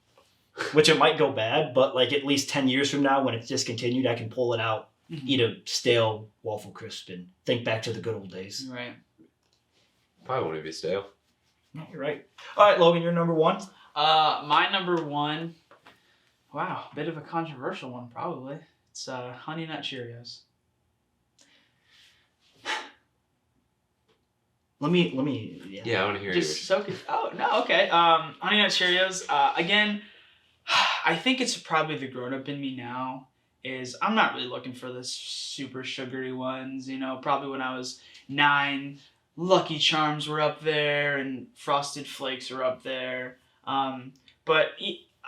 Which it might go bad, but like at least 10 years from now when it's discontinued, I can pull it out, eat a stale Waffle Crisp, and think back to the good old days. Right. Probably won't be stale. No, you're right. All right, Logan, you're number one. My number one, wow, bit of a controversial one probably. It's Honey Nut Cheerios. Let me. Yeah, I want to hear Just soak it. Oh no, okay. Honey Nut Cheerios. Again, I think it's probably the grown-up in me now. Is I'm not really looking for the super sugary ones. You know, probably when I was 9, Lucky Charms were up there and Frosted Flakes were up there. But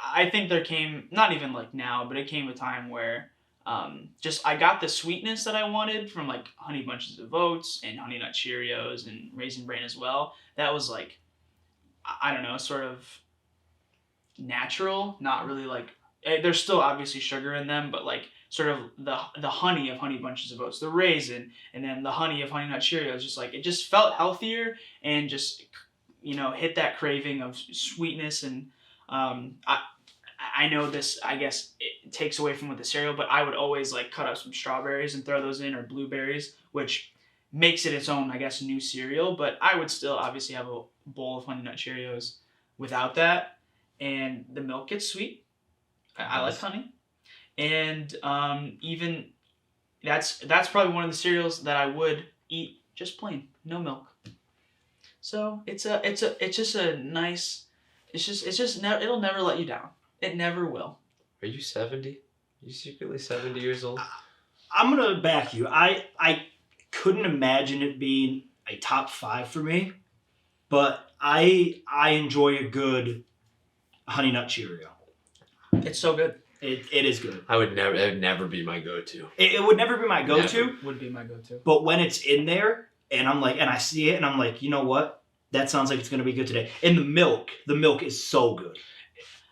I think there came, not even like now, but it came a time where just I got the sweetness that I wanted from like Honey Bunches of Oats and Honey Nut Cheerios and Raisin Bran as well. That was like, I don't know, sort of natural, not really like, there's still obviously sugar in them, but like sort of the honey of Honey Bunches of Oats, the raisin, and then the honey of Honey Nut Cheerios, just like, it just felt healthier and just hit that craving of sweetness. And I know this, I guess it takes away from with the cereal, but I would always like cut up some strawberries and throw those in, or blueberries, which makes it its own, I guess, new cereal. But I would still obviously have a bowl of Honey Nut Cheerios without that. And the milk gets sweet. I like honey. And even that's probably one of the cereals that I would eat just plain, no milk. So it's just a nice, it'll never let you down. It never will. Are you 70? Are you secretly 70 years old? I'm gonna back you. I couldn't imagine it being a top 5 for me, but I enjoy a good Honey Nut Cheerio. It's so good. It is good. It would never be my go-to. It would never be my go-to. Never would be my go-to. But when it's in there, and I'm like, and I see it, and I'm like, you know what? That sounds like it's gonna be good today. And the milk is so good.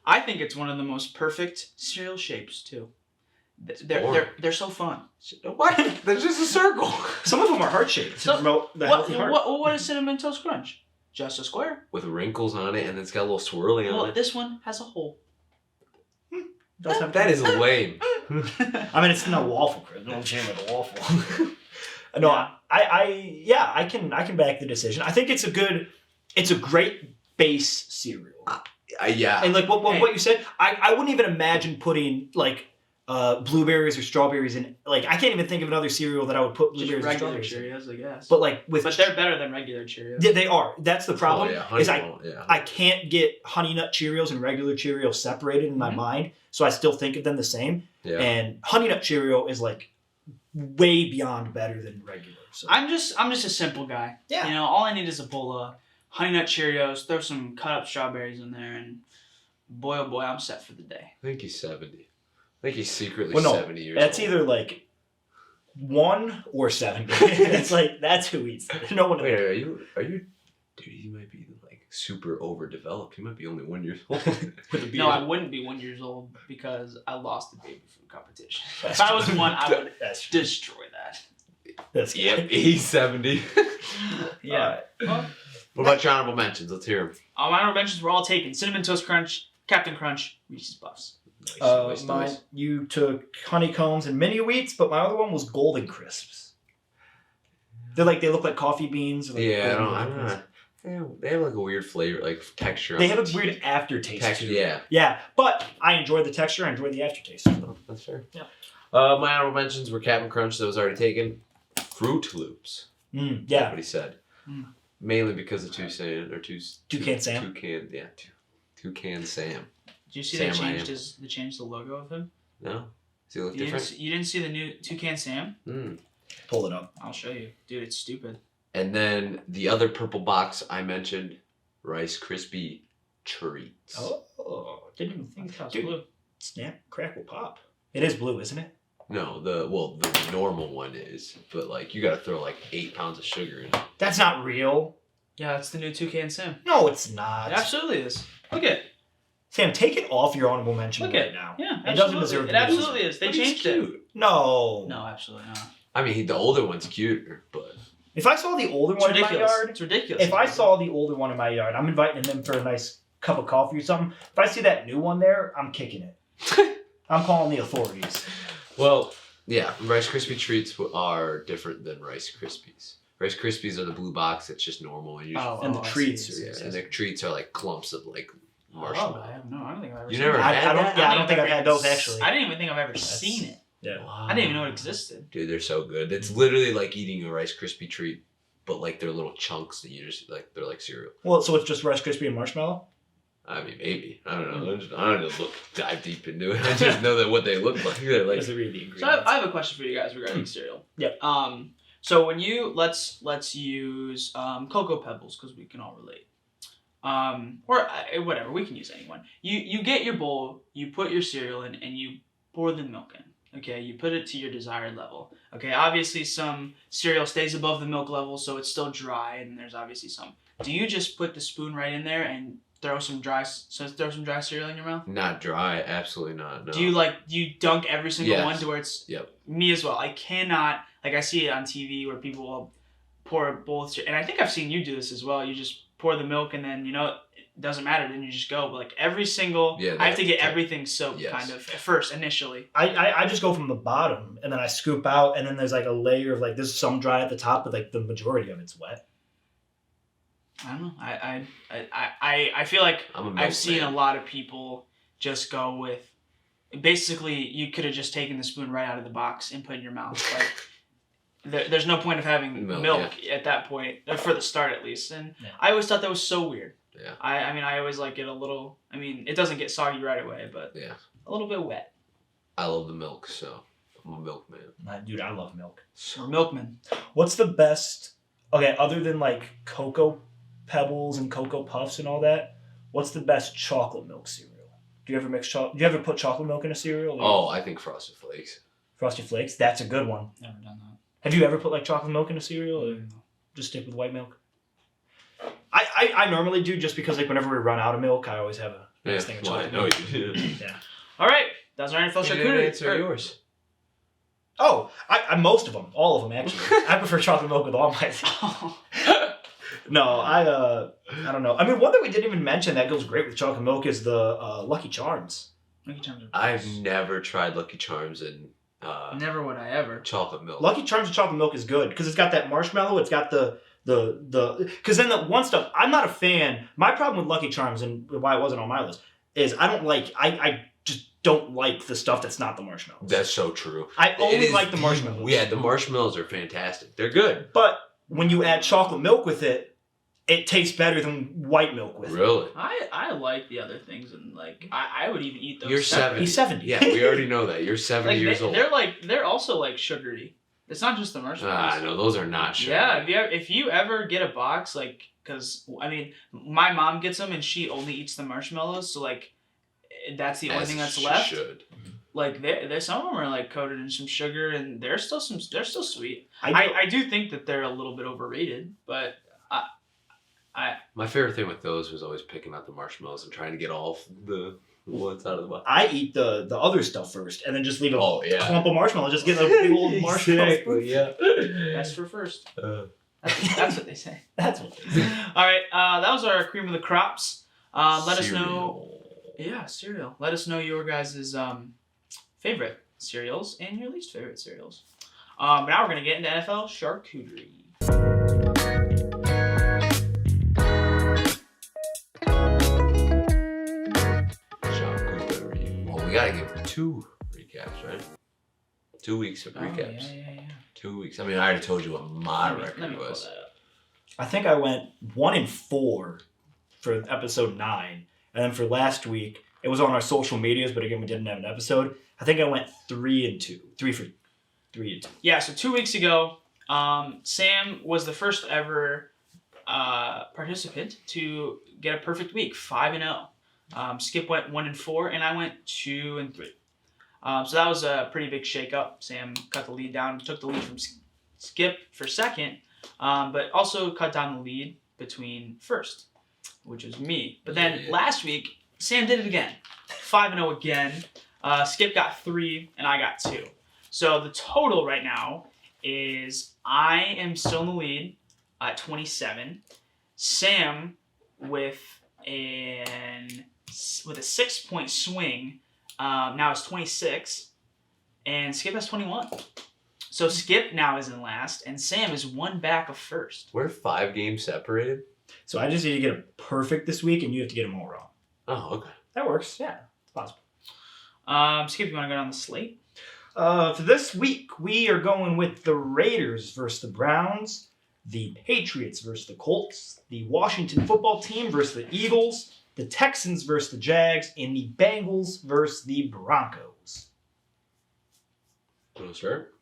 I think it's one of the most perfect cereal shapes too. They're so fun. What? They're just a circle. Some of them are heart shaped to So, promote the healthy heart. What is Cinnamon Toast Crunch? Just a square. With wrinkles on it, and it's got a little swirly on Well, it. this one has a hole. That is lame. I mean, it's not waffle, Chris. No shame with a waffle. No, Yeah. I can back the decision. I think it's a great base cereal. Yeah. And like what you said, I wouldn't even imagine putting like blueberries or strawberries in. Like I can't even think of another cereal that I would put Just blueberries or regular strawberries in. Cheerios, I guess. But like with But they're better than regular Cheerios. Yeah, they are. That's the problem. Oh, yeah. I can't get Honey Nut Cheerios and regular Cheerios separated in my mind, so I still think of them the same. Yeah. And Honey Nut Cheerio is like way beyond better than regular. So. I'm just a simple guy. Yeah. All I need is a bowl of Honey Nut Cheerios, throw some cut up strawberries in there, and boy oh boy, I'm set for the day. I think he's 70. I think he's secretly Well, no, 70 years that's old. either like 1 or 70. It's like that's who eats it. No one. Wait, are you? Dude, you might be like super overdeveloped. You might be only 1 year old. With a beard. No, I wouldn't be 1 year old because I lost the baby food competition. That's If I was true. 1, I would That's true. destroy that. That's Yep, he's 70. Yeah. Well, What about your honorable mentions? Let's hear them. all my honorable mentions were all taken. Cinnamon Toast Crunch, Captain Crunch, Reese's Puffs. Mine, you took honeycombs and mini wheats, but my other one was golden crisps. They look like coffee beans. Or like Yeah, golden I don't crisps. know. They have like a weird flavor, like texture. They on have it. a weird aftertaste. texture. too. Yeah, Yeah, but I enjoy the texture. I enjoy the aftertaste. oh, that's fair. Yeah. My honorable mentions were Captain Crunch, that was already taken. Fruit Loops. Yeah. That's what he said. Mm. Mainly because of Toucan Sam. Toucan Sam. Did you see Sam they I am. changed the logo of him? No, does he look You different? didn't see the new Toucan Sam? Mm. Pull it up. I'll show you. Dude, it's stupid. And then the other purple box I mentioned, Rice Krispie Treats. Oh, didn't even think. That was Dude, blue. snap, crackle, pop. It is blue, isn't it? No, the normal one is, but like you gotta throw like 8 pounds of sugar in it. That's not real. Yeah, it's the new Toucan Sam. No, it's not. It absolutely is. Look at it. Sam, take it off your honorable mention Look right at it. now. Yeah, It doesn't absolutely. deserve It to be absolutely is. They But he's changed it. cute. No. No, absolutely not. I mean, the older one's cuter, but If I saw the older It's one in my ridiculous. yard, It's ridiculous. if I saw the older one in my yard, I'm inviting them for a nice cup of coffee or something. If I see that new one there, I'm kicking it. I'm calling the authorities. well, yeah, Rice Krispie treats are different than Rice Krispies. Rice Krispies are the blue box that's just normal, and And the I see, treats I see, I yeah, see. and the treats are like clumps of like Oh, marshmallow. I don't think I've ever You seen never it. had that? I don't think I've had those actually. I didn't even think I've ever seen it. Yeah. Wow. I didn't even know it existed. Dude, they're so good. It's literally like eating a Rice Krispie treat, but like they're little chunks that you just like. They're like cereal. Well, so it's just Rice Krispie and marshmallow? I mean, maybe. I don't know. I don't know. Dive deep into it. I just know that what they look like. They're like. Does it read the ingredients? So I have a question for you guys regarding cereal. Yep. So when you let's use Cocoa Pebbles because we can all relate. Or whatever, we can use anyone. You get your bowl, you put your cereal in, and you pour the milk in. Okay, you put it to your desired level. Okay, obviously some cereal stays above the milk level, so it's still dry, and there's obviously some. Do you just put the spoon right in there and throw some dry cereal in your mouth? Not dry. Absolutely not. No. Do you dunk every single Yes. one to where it's? Yep. Me as well. I cannot, like I see it on TV where people will pour a bowl of cereal, and I think I've seen you do this as well. You just pour the milk, and then it doesn't matter. Then you just go. But like every single, I have to get everything soaked kind of at first initially. I just go from the bottom and then I scoop out, and then there's like a layer of like there's some dry at the top, but like the majority of it's wet. I don't know. I feel like I've seen a lot of people just go with. Basically, you could have just taken the spoon right out of the box and put it in your mouth. Like, there's no point of having milk at that point, for the start at least. And I always thought that was so weird. Yeah. I mean, I always like it a little. I mean, it doesn't get soggy right away, but a little bit wet. I love the milk, so I'm a milkman. Dude, I love milk. We're milkmen. What's the best? Okay, other than like Cocoa Pebbles and Cocoa Puffs and all that, what's the best chocolate milk cereal? Do you ever Do you ever put chocolate milk in a cereal? Oh, I think Frosted Flakes. Frosted Flakes, that's a good one. Never done that. Have you ever put like chocolate milk in a cereal, or just stick with white milk? I normally do, just because like whenever we run out of milk, I always have a nice thing of chocolate milk. You do. Yeah. All right, that's our NFL charcuterie. Answer yours. Oh, I most of them, all of them actually. I prefer chocolate milk with all my. No, I don't know. I mean, one that we didn't even mention that goes great with chocolate milk is the Lucky Charms. Lucky Charms are I've never tried Lucky Charms and never would I ever. chocolate milk. Lucky Charms with chocolate milk is good because it's got that marshmallow. It's got the because then the one stuff I'm not a fan. My problem with Lucky Charms and why it wasn't on my list is I just don't like the stuff that's not the marshmallows. That's so true. I only like the marshmallows. Yeah, the marshmallows are fantastic. They're good. But when you add chocolate milk with it, it tastes better than white milk with it. Really? I like the other things, and like I would even eat those. You're 70. He's 70. Yeah, we already know that. You're 70 years old. They're also like sugary. It's not just the marshmallows. No, those are not sugary. Yeah, if you ever get a box, like, because I mean, my mom gets them and she only eats the marshmallows, so like, that's the only thing that's left. Should. Like there, some of them are like coated in some sugar, and they're still sweet. I do think that they're a little bit overrated, but my favorite thing with those was always picking out the marshmallows and trying to get all the ones out of the box. I eat the other stuff first, and then just leave a clump of marshmallow. Just get a big old marshmallow. Exactly, yeah. Best for first. That's what they say. That's what they say. All right, that was our cream of the crops. Let us Cereal. know. Yeah, cereal. Let us know your guys' favorite cereals and your least favorite cereals. But now we're gonna get into NFL charcuterie. Charcuterie. Well, we gotta give 2 recaps, right? 2 weeks of recaps. Yeah. 2 weeks. I mean, I already told you what my Let record me pull was. that up. I think I went 1-4 for episode 9, and then for last week it was on our social medias, but again we didn't have an episode. I think I went 3-2. 3 for 3-2. Yeah, so 2 weeks ago, Sam was the first ever participant to get a perfect week, 5-0. Skip went 1-4, and I went 2-3. So that was a pretty big shake-up. Sam cut the lead down, took the lead from Skip for second, but also cut down the lead between first, which was me. But then last week, Sam did it again, 5-0 again. Skip got 3, and I got 2. So the total right now is I am still in the lead at 27. Sam with a 6-point swing now is 26, and Skip has 21. So Skip now is in last, and Sam is 1 back of first. We're 5 games separated. So I just need to get a perfect this week, and you have to get them all wrong. Oh, okay. That works. Yeah, it's possible. Skip, you want to go down the slate? For this week, we are going with the Raiders versus the Browns, the Patriots versus the Colts, the Washington football team versus the Eagles, the Texans versus the Jags, and the Bengals versus the Broncos. Want to start?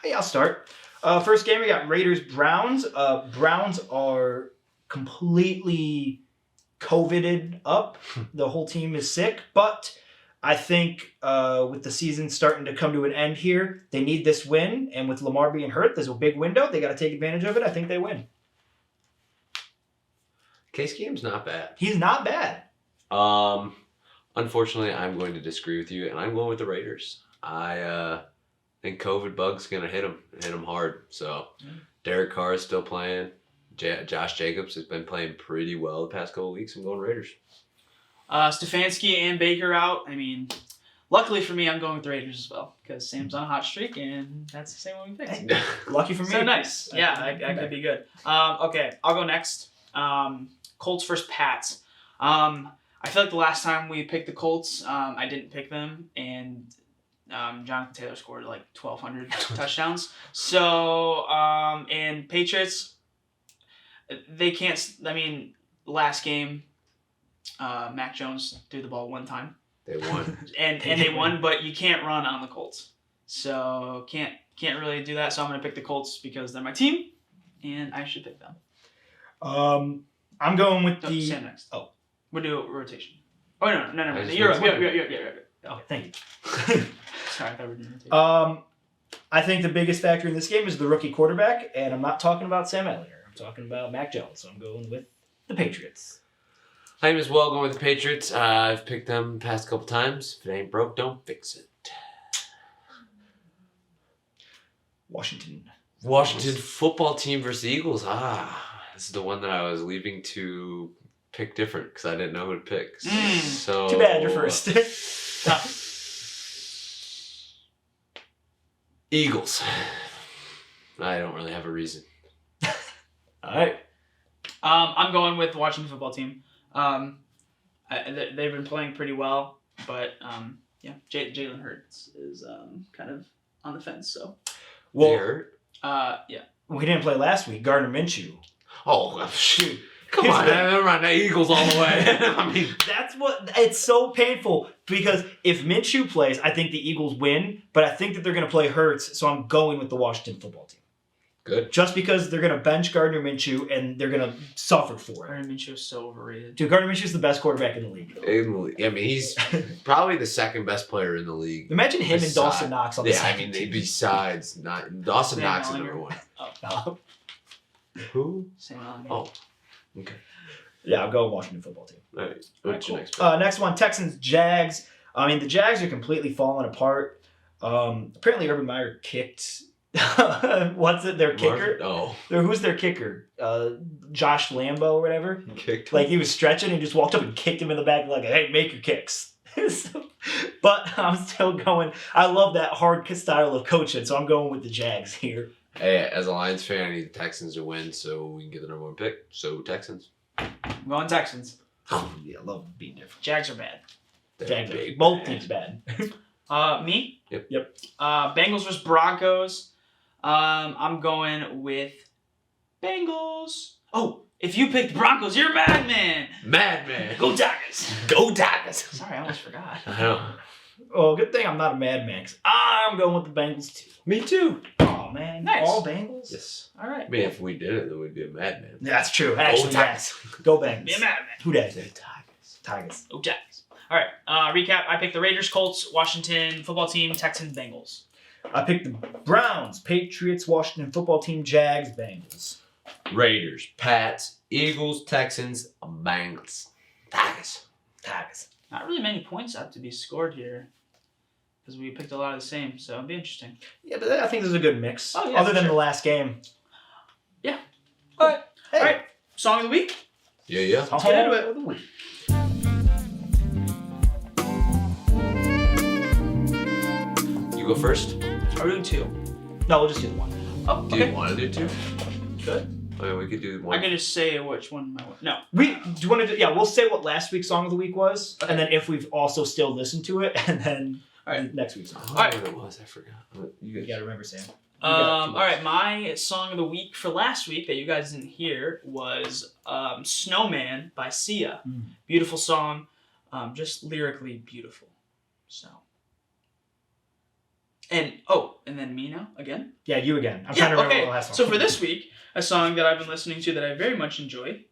Hey, I'll start. First game, we got Raiders-Browns. Browns are completely COVIDed up. The whole team is sick, but I think with the season starting to come to an end here, they need this win, and with Lamar being hurt, there's a big window. They got to take advantage of it. I think they win. Case Keenum's not bad. He's not bad. Unfortunately, I'm going to disagree with you, and I'm going with the Raiders. I think COVID bug's going to hit him hard. So Derek Carr is still playing. Josh Jacobs has been playing pretty well the past couple of weeks. I'm going Raiders. Stefanski and Baker out. I mean, luckily for me, I'm going with the Raiders as well because Sam's on a hot streak, and that's the same one we picked. Lucky for me. So nice. Yeah, that could be good. Okay, I'll go next. Colts versus Pats. I feel like the last time we picked the Colts, I didn't pick them, and Jonathan Taylor scored like 1,200 touchdowns. So, and Patriots, they can't. I mean, last game, Mac Jones threw the ball one time. They won. and they won, but you can't run on the Colts. So can't really do that. So I'm gonna pick the Colts because they're my team, and I should pick them. I'm going with No, the. Sam next. Oh. We'll do a rotation. Oh no. I just You're mixed right. one. Yeah. Oh, thank you. Sorry, I thought we were doing rotation. I think the biggest factor in this game is the rookie quarterback, and I'm not talking about Sam Ellinger. I'm talking about Mac Jones. So I'm going with the Patriots. I'm as well going with the Patriots. I've picked them the past couple times. If it ain't broke, don't fix it. Washington football team versus the Eagles. This is the one that I was leaving to pick different because I didn't know who to pick. So Too bad you're first. Tough. Eagles. I don't really have a reason. All right. I'm going with the Washington football team. They've been playing pretty well, but Jalen Hurts is kind of on the fence. So, They hurt? yeah. We didn't play last week. Gardner Minshew. Oh, shoot. Come on, never mind. The Eagles all the way. I mean, That's what. It's so painful because if Minshew plays, I think the Eagles win, but I think that they're going to play Hurts, so I'm going with the Washington football team. good. Just because they're going to bench Gardner Minshew and they're going to suffer for it. Gardner Minshew is so overrated. Dude, Gardner Minshew is the best quarterback in the league. I mean, he's probably the second best player in the league. Imagine him and Dawson Knox on the Yeah, I second mean, team. besides not Dawson Sam Knox is Ellinger. number one. Oh. Who? Sam Ellinger. Oh, okay. Yeah, I'll go Washington football team. All right. All right, What's cool. your next pick? Next one, Texans, Jags. I mean, the Jags are completely falling apart. Apparently, Urban Meyer kicked. What's it? Their kicker. Oh, Who's their kicker? Josh Lambo or whatever. he kicked. Like he was stretching and just walked up and kicked him in the back like, "Hey, make your kicks." But I'm still going. I love that hard style of coaching, so I'm going with the Jags here. Hey, as a Lions fan, I need the Texans to win so we can get the number one pick. So Texans. I'm going Texans. Oh yeah, I love being different. Jags are bad. They're Jags, big, both man. teams bad. Me? Yep. Bengals versus Broncos. I'm going with Bengals. Oh, if you picked Broncos, you're a madman. Madman. Go Tigers. Go Tigers. Sorry, I almost forgot. I know. Oh, good thing I'm not a madman. 'Cause I'm going with the Bengals too. Me too. Oh man, Nice. all Bengals. Yes. All right. I mean, if we did it, then we'd be a madman. That's true. Actually, Go yes. Go Bengals. Be a madman. Who dat? Tigers. Tigers. Go Tigers. All right. Recap. I picked the Raiders, Colts, Washington football team, Texans, Bengals. I picked the Browns, Patriots, Washington football team, Jags, Bengals. Raiders, Pats, Eagles, Texans, Bengals. Tigers. Tigers. Not really many points have to be scored here because we picked a lot of the same, so it'll be interesting. Yeah, but I think this is a good mix. Oh, yeah, Other for than sure. the last game. Yeah. All right. Hey, All right. Song of the week. Yeah. Let's get into it. You go first. Are we doing two? No, we'll just do one. Oh, Do okay. you want to do two? Good. I mean, we could do one. I can just say which one. No. Do you want to do? Yeah, we'll say what last week's song of the week was, and then if we've also still listened to it, and then All right. next week's song. Oh, All right. what it was, I forgot. You gotta remember, Sam. All right. My song of the week for last week that you guys didn't hear was "Snowman" by Sia. Mm. Beautiful song, just lyrically beautiful. So. And then me now again. Yeah, you again. I'm trying to remember what the last song. So for this week, a song that I've been listening to that I very much enjoy.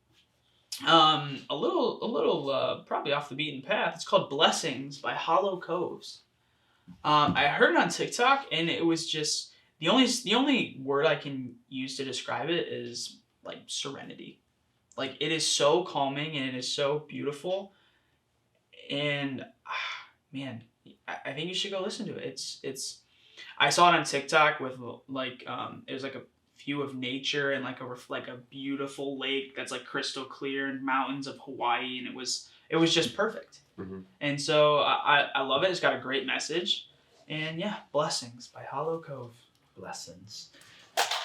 A little probably off the beaten path. It's called "Blessings" by Hollow Coves. I heard it on TikTok, and it was just the only word I can use to describe it is like serenity. Like it is so calming and it is so beautiful. And man, I think you should go listen to it. It's I saw it on TikTok with like it was like a view of nature and like a beautiful lake that's like crystal clear and mountains of Hawaii, and it was just perfect. Mm-hmm. And so I love it. It's got a great message, and yeah, Blessings by Hollow Cove. Blessings.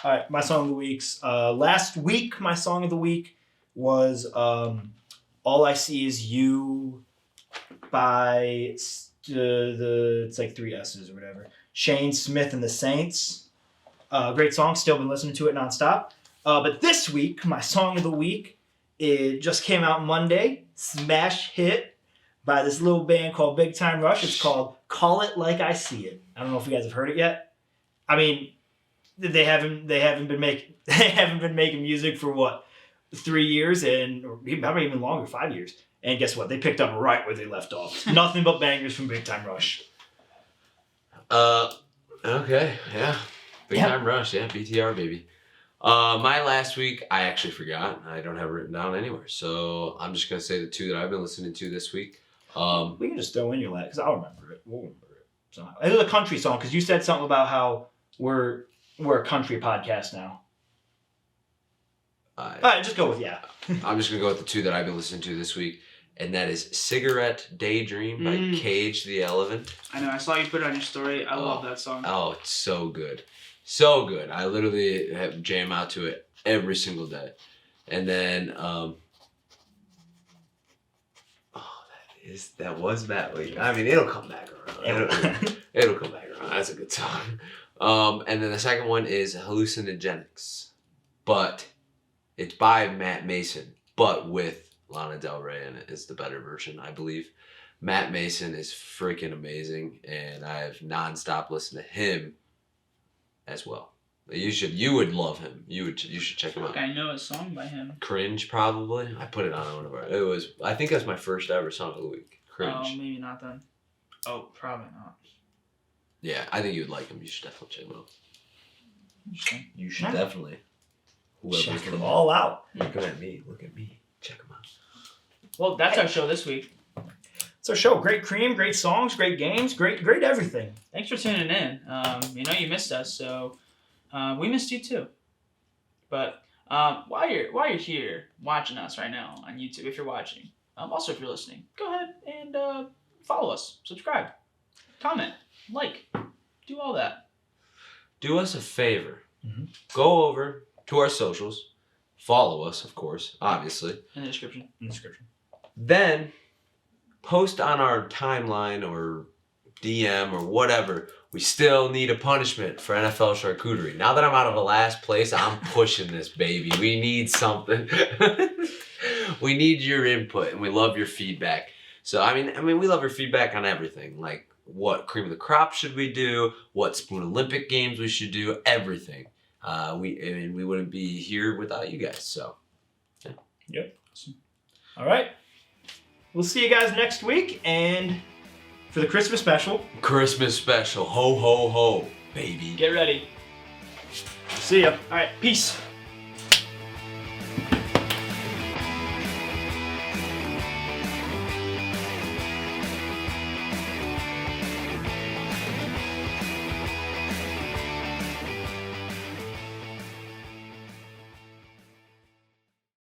All right, my song of the week's last week. My song of the week was "All I See Is You" by it's like 3 S's or whatever. Shane Smith and the Saints. Great song. Still been listening to it nonstop. But this week, my song of the week, it just came out Monday. Smash hit by this little band called Big Time Rush. It's called "Call It Like I See It." I don't know if you guys have heard it yet. I mean, they haven't been making music for what, 3 years, or maybe even longer, 5 years. And guess what? They picked up right where they left off. Nothing but bangers from Big Time Rush. Okay, yeah. Big Time Rush, yeah, BTR, baby. My last week, I actually forgot. I don't have it written down anywhere. So I'm just going to say the 2 that I've been listening to this week. We can just throw in your last, because I'll remember it. We'll remember it somehow. It was a country song, because you said something about how we're a country podcast now. All right, just go with yeah. I'm just going to go with the 2 that I've been listening to this week. And that is Cigarette Daydream by Cage the Elephant. I know, I saw you put it on your story. I love that song. Oh, it's so good. So good. I literally jam out to it every single day. And then, that was that week. I mean, it'll come back around. It'll come back around. That's a good song. And then the second one is Hallucinogenics. But it's by Matt Mason, but with Lana Del Rey in it is the better version, I believe. Matt Mason is freaking amazing, and I've nonstop listened to him as well. You would love him. You should check him out. I know a song by him. Cringe, probably. I put it on one of our. I think that's my first ever song of the week. Cringe. Oh, maybe not then. Oh, probably not. Yeah, I think you'd like him. You should definitely check him out. Interesting. You should definitely. Check them all out. Look at me. Check them out. Well, that's our show this week. It's our show. Great cream, great songs, great games, great everything. Thanks for tuning in. You missed us, so we missed you too. But while you're here watching us right now on YouTube, if you're watching, also if you're listening, go ahead and follow us, subscribe, comment, like, do all that. Do us a favor. Mm-hmm. Go over to our socials. Follow us, of course, obviously. In the description. Then post on our timeline or DM or whatever. We still need a punishment for NFL Charcuterie. Now that I'm out of the last place, I'm pushing this, baby. We need something. We need your input, and we love your feedback. So, I mean, we love your feedback on everything. Like, what cream of the crop should we do? What Spoon Olympic games we should do? Everything. We wouldn't be here without you guys. So, yeah. Yep. All right. We'll see you guys next week, and for the Christmas special. Ho, ho, ho, baby. Get ready. See ya. All right. Peace.